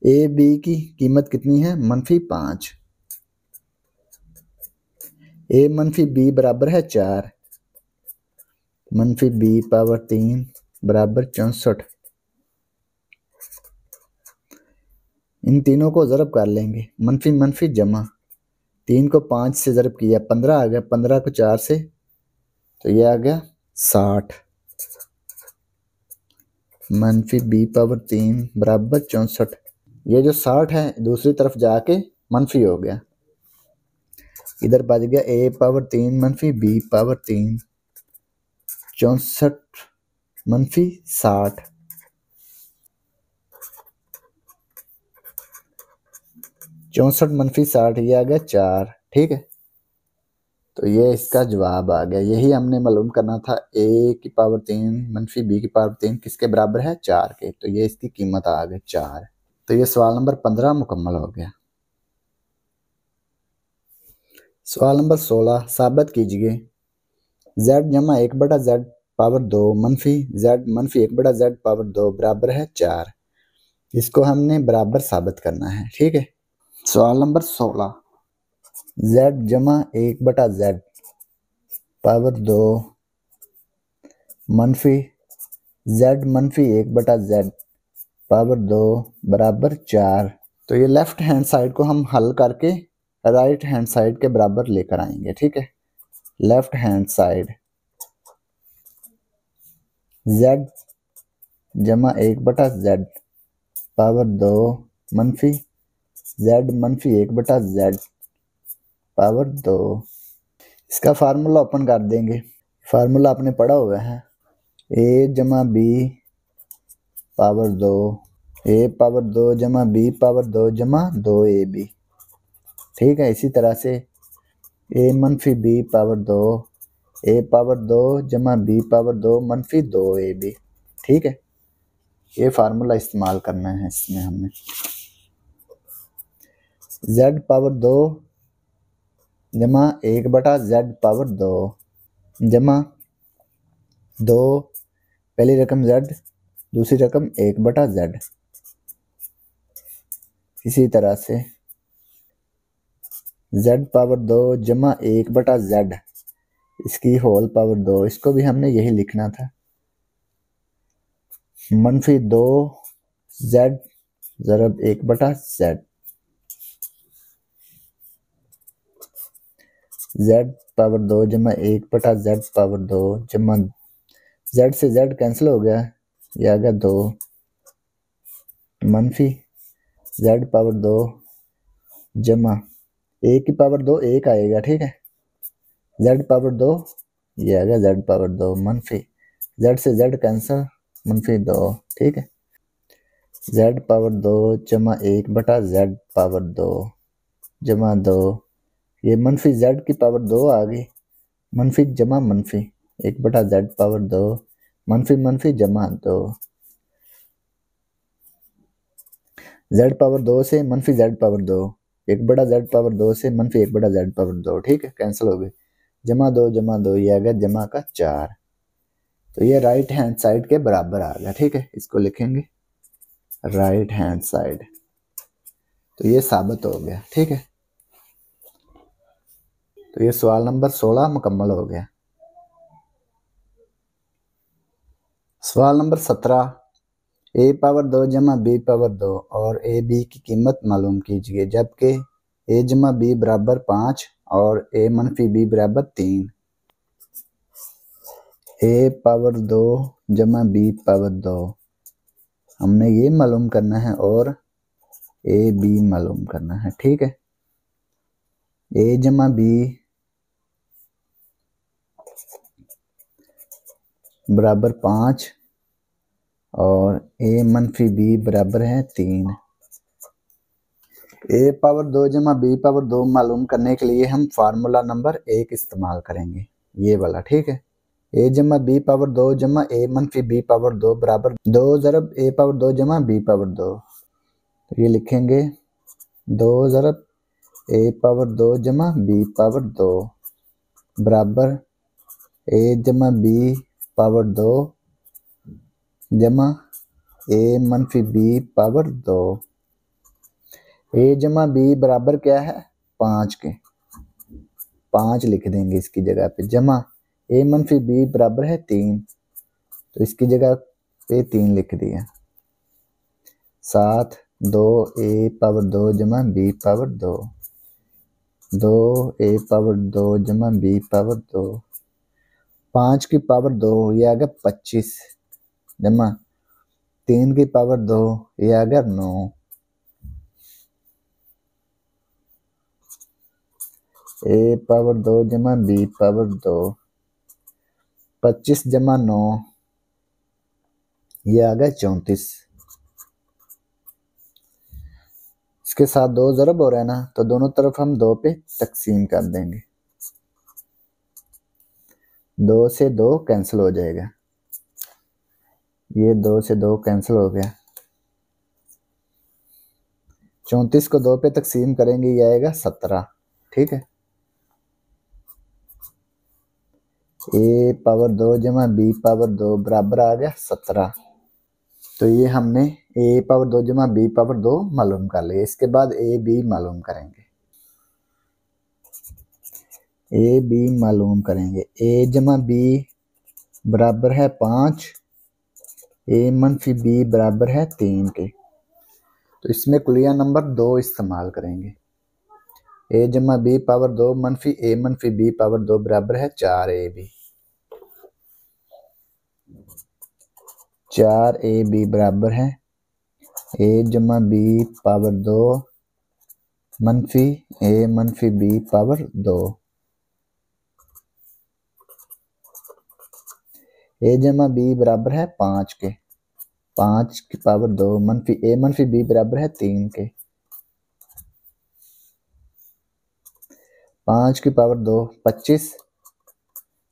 ए बी की कीमत कितनी है? मनफी 5। ए मनफी बी बराबर है 4 मनफी बी पावर 3 बराबर 64। इन तीनों को ज़रब कर लेंगे। मनफी मनफी जमा 3 को 5 से ज़रब किया 15 आ गया, 15 को 4 से तो ये आ गया 60 मनफी बी पावर 3 बराबर 64। ये जो 60 है दूसरी तरफ जाके मनफी हो गया, इधर बच गया ए पावर 3 मनफी बी पावर 3 64 मनफी 60। 64 मनफी 60 ये आ गया 4। ठीक है, तो ये इसका जवाब आ गया। यही हमने मालूम करना था, ए की पावर 3 मनफी बी की पावर 3 किसके बराबर है? 4 के। तो ये इसकी कीमत आ गई 4। तो ये सवाल नंबर 15 मुकम्मल हो गया। सवाल नंबर 16, साबित कीजिए z जमा 1/z पावर 2 मनफी z मनफी 1/z पावर 2 बराबर है 4। इसको हमने बराबर साबित करना है। ठीक है, सवाल नंबर 16, z जमा 1/z पावर 2 मनफी z मनफी 1/z पावर 2 बराबर 4। तो ये लेफ्ट हैंड साइड को हम हल करके राइट हैंड साइड के बराबर लेकर आएंगे। ठीक है, लेफ्ट हैंड साइड z जमा 1/z पावर 2 मनफी z मनफी 1/z पावर 2। इसका फार्मूला ओपन कर देंगे। फार्मूला आपने पढ़ा हुआ है, a जमा बी पावर 2 a पावर 2 जमा बी पावर 2 जमा 2 ए बी। ठीक है, इसी तरह से a मनफी बी पावर 2 a पावर 2 जमा बी पावर 2 मनफी 2 ए बी। ठीक है, ये फार्मूला इस्तेमाल करना है इसमें हमने। z पावर 2 जमा 1/z पावर 2 जमा 2 पहली रकम z दूसरी रकम 1/z। इसी तरह से जेड पावर 2 जमा 1/z, इसकी होल पावर 2, इसको भी हमने यही लिखना था। -2 z ज़रब 1/z, z पावर 2 जमा 1/z पावर 2 जमा z से z कैंसिल हो गया, ये आ गया 2 मनफी z पावर 2 जमा 1 की पावर 2 1 आएगा, ठीक है, z पावर 2, ये आ गया z पावर 2 मनफी z से z कैंसिल -2, ठीक है, z पावर 2 जमा 1/z पावर 2 जमा 2, ये मनफी z की पावर 2 आ गई, मनफी जमा मनफी 1/z पावर 2 मनफी मनफी जमा 2, z पावर 2 से मनफी z पावर 2, 1/z पावर 2 से मनफी 1/z पावर 2, ठीक है, कैंसिल हो गए, जमा 2 ये आ गया जमा का 4। तो ये राइट हैंड साइड के बराबर आ गया, ठीक है, इसको लिखेंगे राइट हैंड साइड। तो ये साबित हो गया, ठीक है। तो ये सवाल नंबर 16 मुकम्मल हो गया। सवाल नंबर 17, a पावर 2 जमा b पावर 2 और a b की कीमत मालूम कीजिए, जबकि a जमा b बराबर 5 और a मनफी b बराबर 3। a पावर 2 जमा b पावर 2 हमने ये मालूम करना है और a b मालूम करना है, ठीक है। a जमा b बराबर 5 और a मनफी b बराबर है 3। a पावर 2 जमा b पावर 2 मालूम करने के लिए हम फार्मूला नंबर 1 इस्तेमाल करेंगे, ये वाला, ठीक है। a जमा b पावर 2 जमा a मनफी b पावर 2 बराबर 2 ज़रब a पावर 2 जमा b पावर 2। तो ये लिखेंगे 2 ज़रब a पावर 2 जमा b पावर 2 बराबर a जमा b पावर 2 जमा a मनफी b पावर 2। a जमा b बराबर क्या है 5 के, 5 लिख देंगे इसकी जगह पे, जमा a मनफी b बराबर है 3, तो इसकी जगह पे 3 लिख दिया, 7 2 a पावर 2 जमा b पावर 2, 2 a पावर 2 जमा b पावर 2, 5 की पावर 2 ये आ गया 25 जमा 3 की पावर 2 ये आ गया 9। a पावर 2 जमा b पावर 2, 25 जमा 9 ये आ गया 34। इसके साथ 2 ज़रब हो रहा है ना, तो दोनों तरफ हम 2 पे तकसीम कर देंगे, 2 से 2 कैंसिल हो जाएगा, ये 2 से 2 कैंसिल हो गया, 34 को 2 पे तकसीम करेंगे, ये आएगा 17, ठीक है। a पावर 2 जमा b पावर 2 बराबर आ गया 17। तो ये हमने a पावर 2 जमा b पावर 2 मालूम कर लिया। इसके बाद a b मालूम करेंगे, a b मालूम करेंगे। a जमा b बराबर है 5, a मनफी b बराबर है 3 के, तो इसमें कुलिया नंबर 2 इस्तेमाल करेंगे। a जमा b पावर 2 मनफी a मनफी b पावर 2 बराबर है 4ab, 4ab बराबर है a जमा b पावर 2 मनफी a मनफी b पावर 2, a जमा b बराबर है 5 के, 5 की पावर 2 मनफी a मनफी b बराबर है 3 के, 5 की पावर 2 25,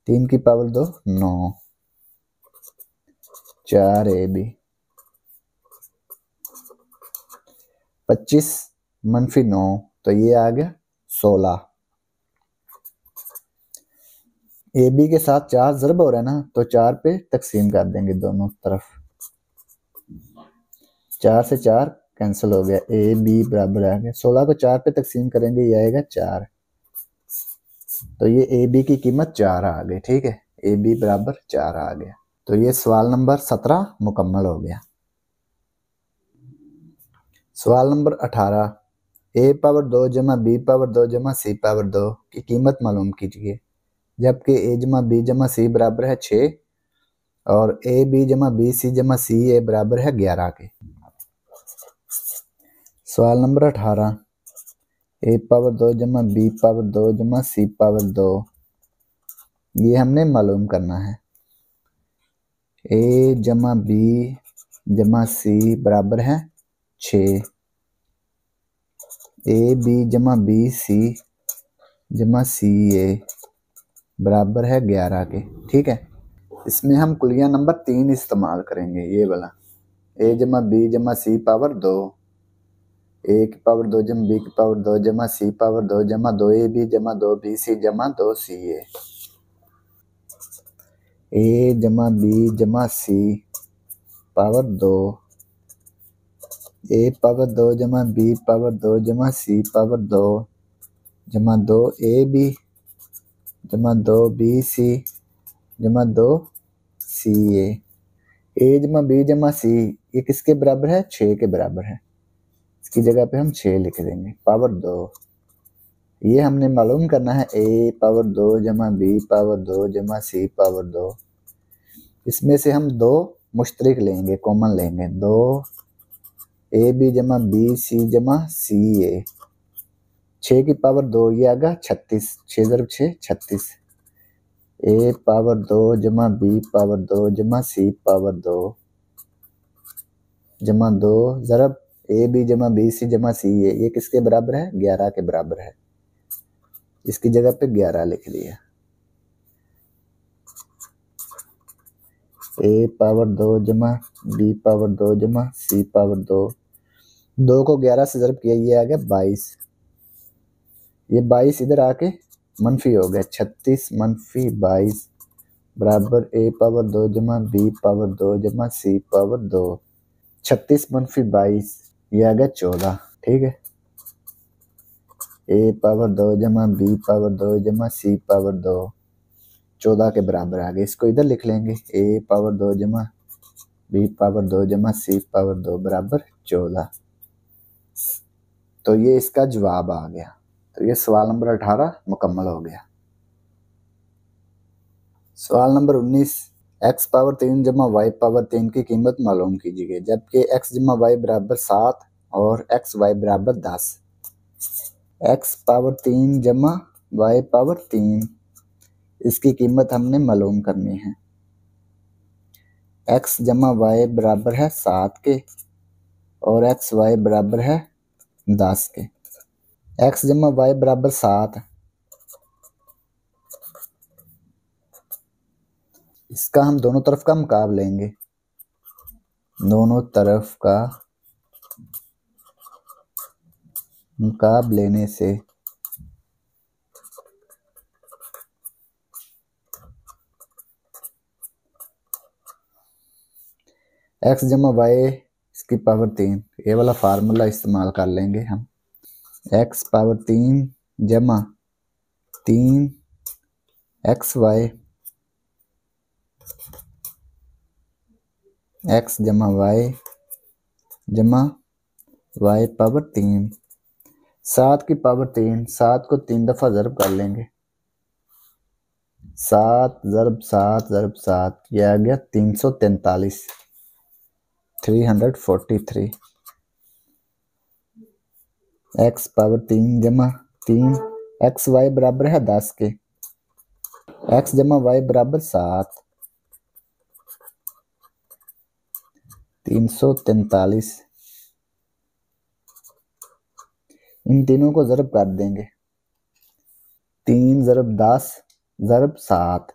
3 की पावर 2 9, 4ab, 25 मनफी 9, तो ये आ गया 16। ए बी के साथ 4 ज़रब हो रहा है ना, तो 4 पे तकसीम कर देंगे दोनों तरफ, 4 से 4 कैंसिल हो गया, ए बी बराबर आ गया। 16 को 4 पे तकसीम करेंगे, ये आएगा 4, तो ये ए बी की कीमत 4 आ गई। ठीक है, ए बी बराबर 4 आ गया। तो ये सवाल नंबर 17 मुकम्मल हो गया। सवाल नंबर 18, ए पावर 2 जमा बी पावर 2 जमा सी पावर 2 की कीमत मालूम कीजिए, जबकि ए जमा बी जमा सी बराबर है 6 और ए बी जमा बी सी जमा सी ए बराबर है 11 के। सवाल नंबर 18, ए पावर 2 जमा बी पावर 2 जमा सी पावर 2 ये हमने मालूम करना है। ए जमा बी जमा सी बराबर है 6, ए बी जमा बी सी जमा सी ए बराबर है 11 के। ठीक है, इसमें हम कुलिया नंबर 3 इस्तेमाल करेंगे, ये वाला। ए जमा बी जमा सी पावर 2, ए की पावर 2 जमा बी की पावर 2 जमा सी पावर 2 जमा 2 ए बी जमा 2 बी सी जमा 2 सी ए जमा बी जमा सी पावर 2, ए पावर 2 जमा बी पावर 2 जमा सी पावर 2 जमा 2 ए बी जमा 2 बी सी जमा 2 सी ए जमा बी जमा सी ये किसके बराबर है? 6 के बराबर है। इसकी जगह पे हम 6 लिख देंगे, पावर 2। ये हमने मालूम करना है ए पावर 2 जमा बी पावर 2 जमा सी पावर 2। इसमें से हम 2 मुश्तरिक लेंगे, कॉमन लेंगे। 2 ए बी जमा बी सी जमा सी ए, 6 की पावर 2 ये आएगा 36, 6 × 6 36। ए पावर 2 जमा बी पावर 2 जमा सी पावर 2 जमा 2 ज़रब ए बी जमा बी सी जमा सी ए, ये किसके बराबर है? 11 के बराबर है। इसकी जगह पे 11 लिख दिया। ए पावर 2 जमा बी पावर 2 जमा सी पावर 2, 2 को 11 से ज़रब किया, ये आ गया 22। ये 22 इधर आके मनफी हो गया, 36 मनफी 22 बराबर ए पावर 2 जमा बी पावर 2 जमा सी पावर 2। 36 मनफी 22 ये आ गया 14। ठीक है, ए पावर 2 जमा बी पावर 2 जमा सी पावर 2 14 के बराबर आ गए। इसको इधर लिख लेंगे, ए पावर 2 जमा बी पावर 2 जमा सी पावर 2 बराबर 14। तो ये इसका जवाब आ गया। तो ये सवाल नंबर 18 मुकम्मल हो गया। सवाल नंबर 19, x पावर 3 जमा वाई पावर 3 की कीमत मालूम कीजिए, जबकि x जमा वाई बराबर 7 और x वाई बराबर 10। x पावर 3 जमा वाई पावर 3 इसकी कीमत हमने मालूम करनी है। x जमा वाई बराबर है 7 के और x वाई बराबर है 10 के। x जमा वाई बराबर 7, इसका हम दोनों तरफ का मुकाब लेंगे। दोनों तरफ का मुकाब लेने से x जमा वाई इसकी पावर 3, ये वाला फार्मूला इस्तेमाल कर लेंगे हम। x पावर 3 जमा 3 एक्स वाई x जमा वाई जमा वाई पावर 3, 7 की पावर 3, 7 को 3 दफ़ा ज़रब कर लेंगे। 7 ज़रब 7 ज़रब 7 यह आ गया 343, 343। x पावर 3 जमा 3 एक्स वाई बराबर है 10 के। x जमा वाई बराबर 7, 343। इन तीनों को ज़रब कर देंगे, 3 ज़रब 10 ज़रब 7,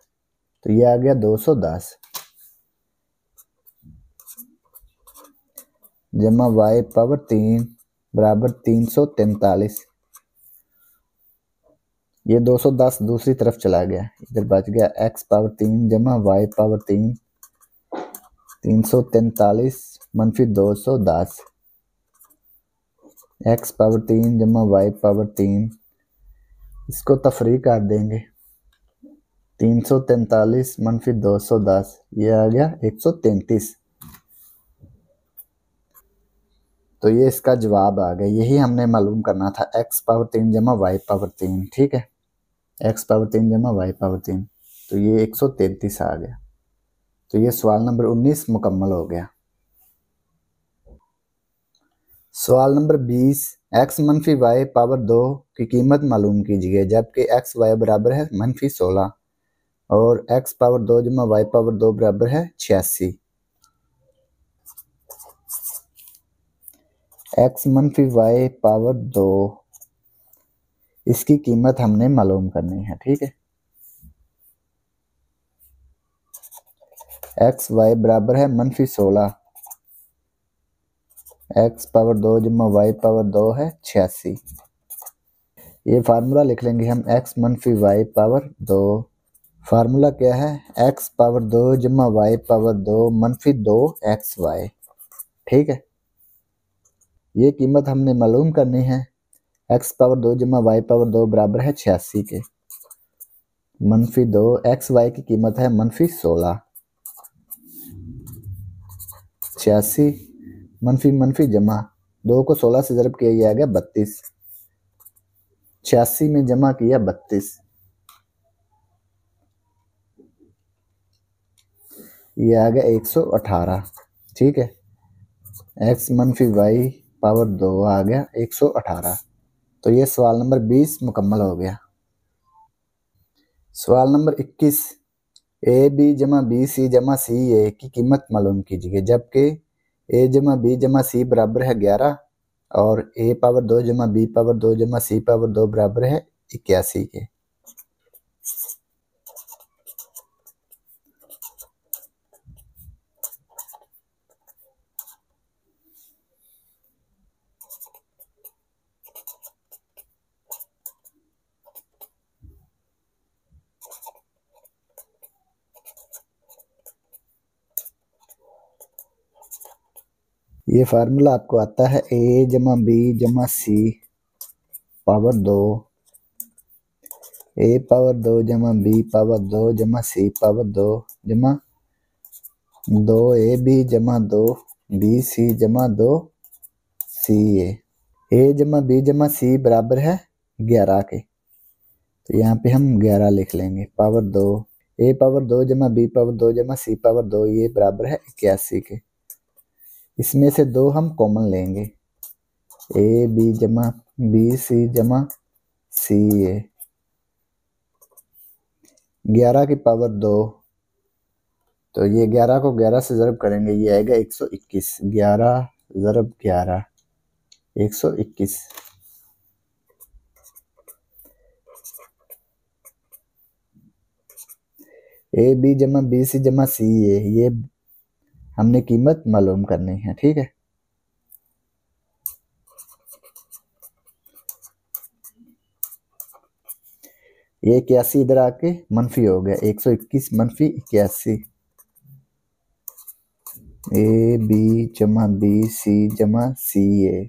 तो ये आ गया 210 जमा वाई पावर 3 बराबर 343। ये 210 दूसरी तरफ चला गया, इधर बच गया x पावर 3 जमा वाई पावर 3, 343 मनफी 210 एक्स पावर 3 जमा वाई पावर 3, इसको तफरी कर देंगे। 343 मनफी 210, ये आ गया 133। तो ये इसका जवाब आ गया। यही हमने मालूम करना था, एक्स पावर 3 जमा वाई पावर 3। ठीक है, एक्स पावर 3 जमा वाई पावर 3, तो ये 133 आ गया। तो ये सवाल नंबर 19 मुकम्मल हो गया। सवाल नंबर 20, एक्स मनफी वाई पावर 2 की कीमत मालूम कीजिए जबकि एक्स वाई बराबर है मनफी 16 और एक्स पावर 2 जमा वाई पावर 2 बराबर है 86। एक्स मनफी वाई पावर 2, इसकी कीमत हमने मालूम करनी है। ठीक है, एक्स वाई बराबर है मनफी 16, एक्स पावर 2 जमा वाई पावर 2 है 86। ये फार्मूला लिख लेंगे हम, एक्स मनफी वाई पावर 2। फार्मूला क्या है, एक्स पावर 2 जमा वाई पावर 2 मनफी 2 एक्स वाई। ठीक है, ये कीमत हमने मालूम करनी है। एक्स पावर 2 जमा वाई पावर 2 बराबर है 86 के। मनफी 2, एक्स वाई की कीमत है मनफी 16। 86 मनफी मनफी जमा 2 को 16 से ज़रब किया, ये आ गया 32। 86 में जमा किया 32, ये आ गया 118। ठीक है, एक्स मनफी वाई पावर 2 आ गया 118। तो ये सवाल नंबर 20 मुकम्मल हो गया। सवाल नंबर 21, ए बी जमा बी सी जमा सी ए की कीमत मालूम कीजिए जबकि ए जमा बी जमा सी बराबर है 11 और ए पावर 2 जमा बी पावर 2 जमा सी पावर 2 बराबर है 81 के। ये फार्मूला आपको आता है, ए जमा बी जमा सी पावर 2, ए पावर 2 जमा बी पावर 2 जमा सी पावर 2 जमा 2 ए बी जमा 2 बी सी जमा 2 सी ए जमा बी जमा सी बराबर है 11 के। तो यहाँ पे हम 11 लिख लेंगे, पावर 2, ए पावर 2 जमा बी पावर 2 जमा सी पावर 2, ये बराबर है 81 के। इसमें से 2 हम कॉमन लेंगे, ए बी जमा बी सी जमा सी ए। 11 की पावर 2, तो ये 11 को 11 से ज़रब करेंगे, ये आएगा 121। 11 ज़रब 11 121। ए बी जमा बी सी जमा सी ए, ये हमने कीमत मालूम करनी है। ठीक है, ये 81 इधर आके मनफी हो गया, 121 मनफी 81। ए बी जमा बी सी जमा सी ए,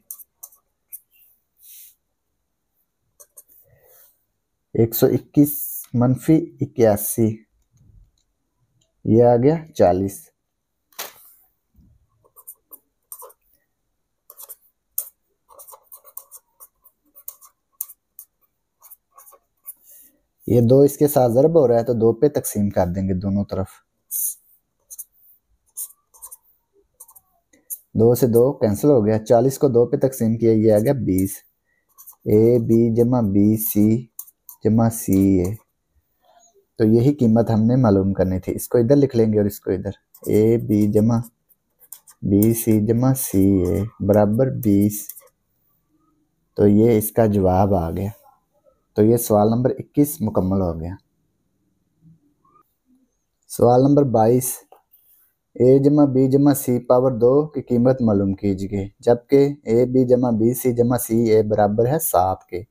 121 मनफी 81, ये आ गया 40। ये 2 इसके साथ ज़रब हो रहा है तो 2 पे तकसीम कर देंगे दोनों तरफ। 2 से 2 कैंसिल हो गया, 40 को 2 पे तकसीम किया, ये आ गया 20। ए बी जमा बी सी जमा सी ए, तो यही कीमत हमने मालूम करनी थी। इसको इधर लिख लेंगे और इसको इधर, ए बी जमा बी सी जमा सी ए बराबर 20। तो ये इसका जवाब आ गया। तो ये सवाल नंबर 21 मुकम्मल हो गया। सवाल नंबर 22, ए जमा बी जमा सी पावर 2 की कीमत मालूम कीजिए जबकि ए बी जमा बी सी जमा सी ए बराबर है 7 के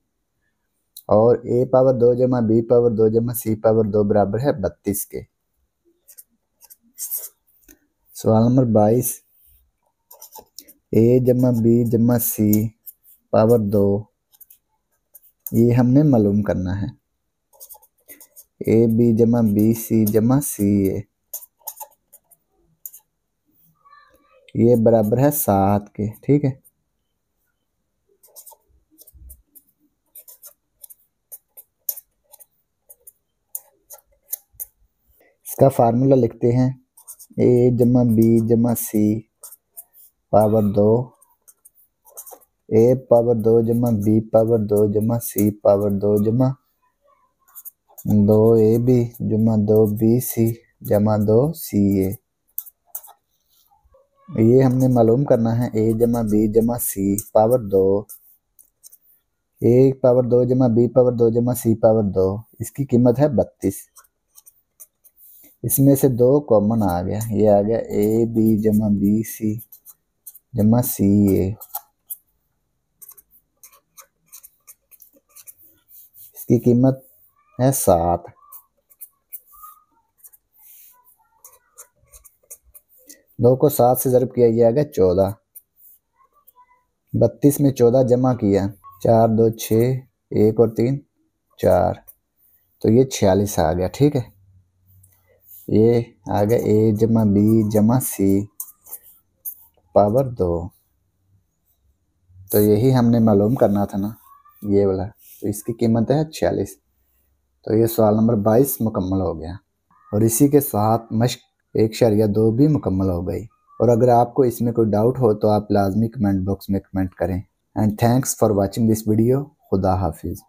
और ए पावर 2 जमा बी पावर 2 जमा सी पावर 2 बराबर है 32 के। सवाल नंबर 22, ए जमा बी जमा सी पावर 2, ये हमने मालूम करना है। ए बी जमा बी सी जमा सी ए, ये बराबर है 7 के। ठीक है, इसका फार्मूला लिखते हैं। ए जमा बी जमा सी पावर 2, ए पावर 2 जमा बी पावर 2 जमा सी पावर 2 जमा 2 ए बी जमा 2 बी सी जमा 2 सी ए। ये हमने मालूम करना है। ए जमा बी जमा सी पावर 2, ए पावर 2 जमा बी पावर 2 जमा सी पावर 2, इसकी कीमत है 32। इसमें से 2 कॉमन आ गया, ये आ गया ए बी जमा बी सी जमा सी ए, इसकी कीमत है 7। 2 को 7 से ज़रब किया, ये आ गया 14। 32 में 14 जमा किया, 4 2 6, 1 और 3 4, तो ये 46 आ गया। ठीक है, ये आ गया ए जमा बी जमा सी पावर 2, तो यही हमने मालूम करना था ना, ये वाला। तो इसकी कीमत है 46। तो ये सवाल नंबर 22 मुकम्मल हो गया, और इसी के साथ मश्क 1/2 भी मुकम्मल हो गई। और अगर आपको इसमें कोई डाउट हो तो आप लाजमी कमेंट बॉक्स में कमेंट करें। And thanks for watching this video. खुदा हाफिज़।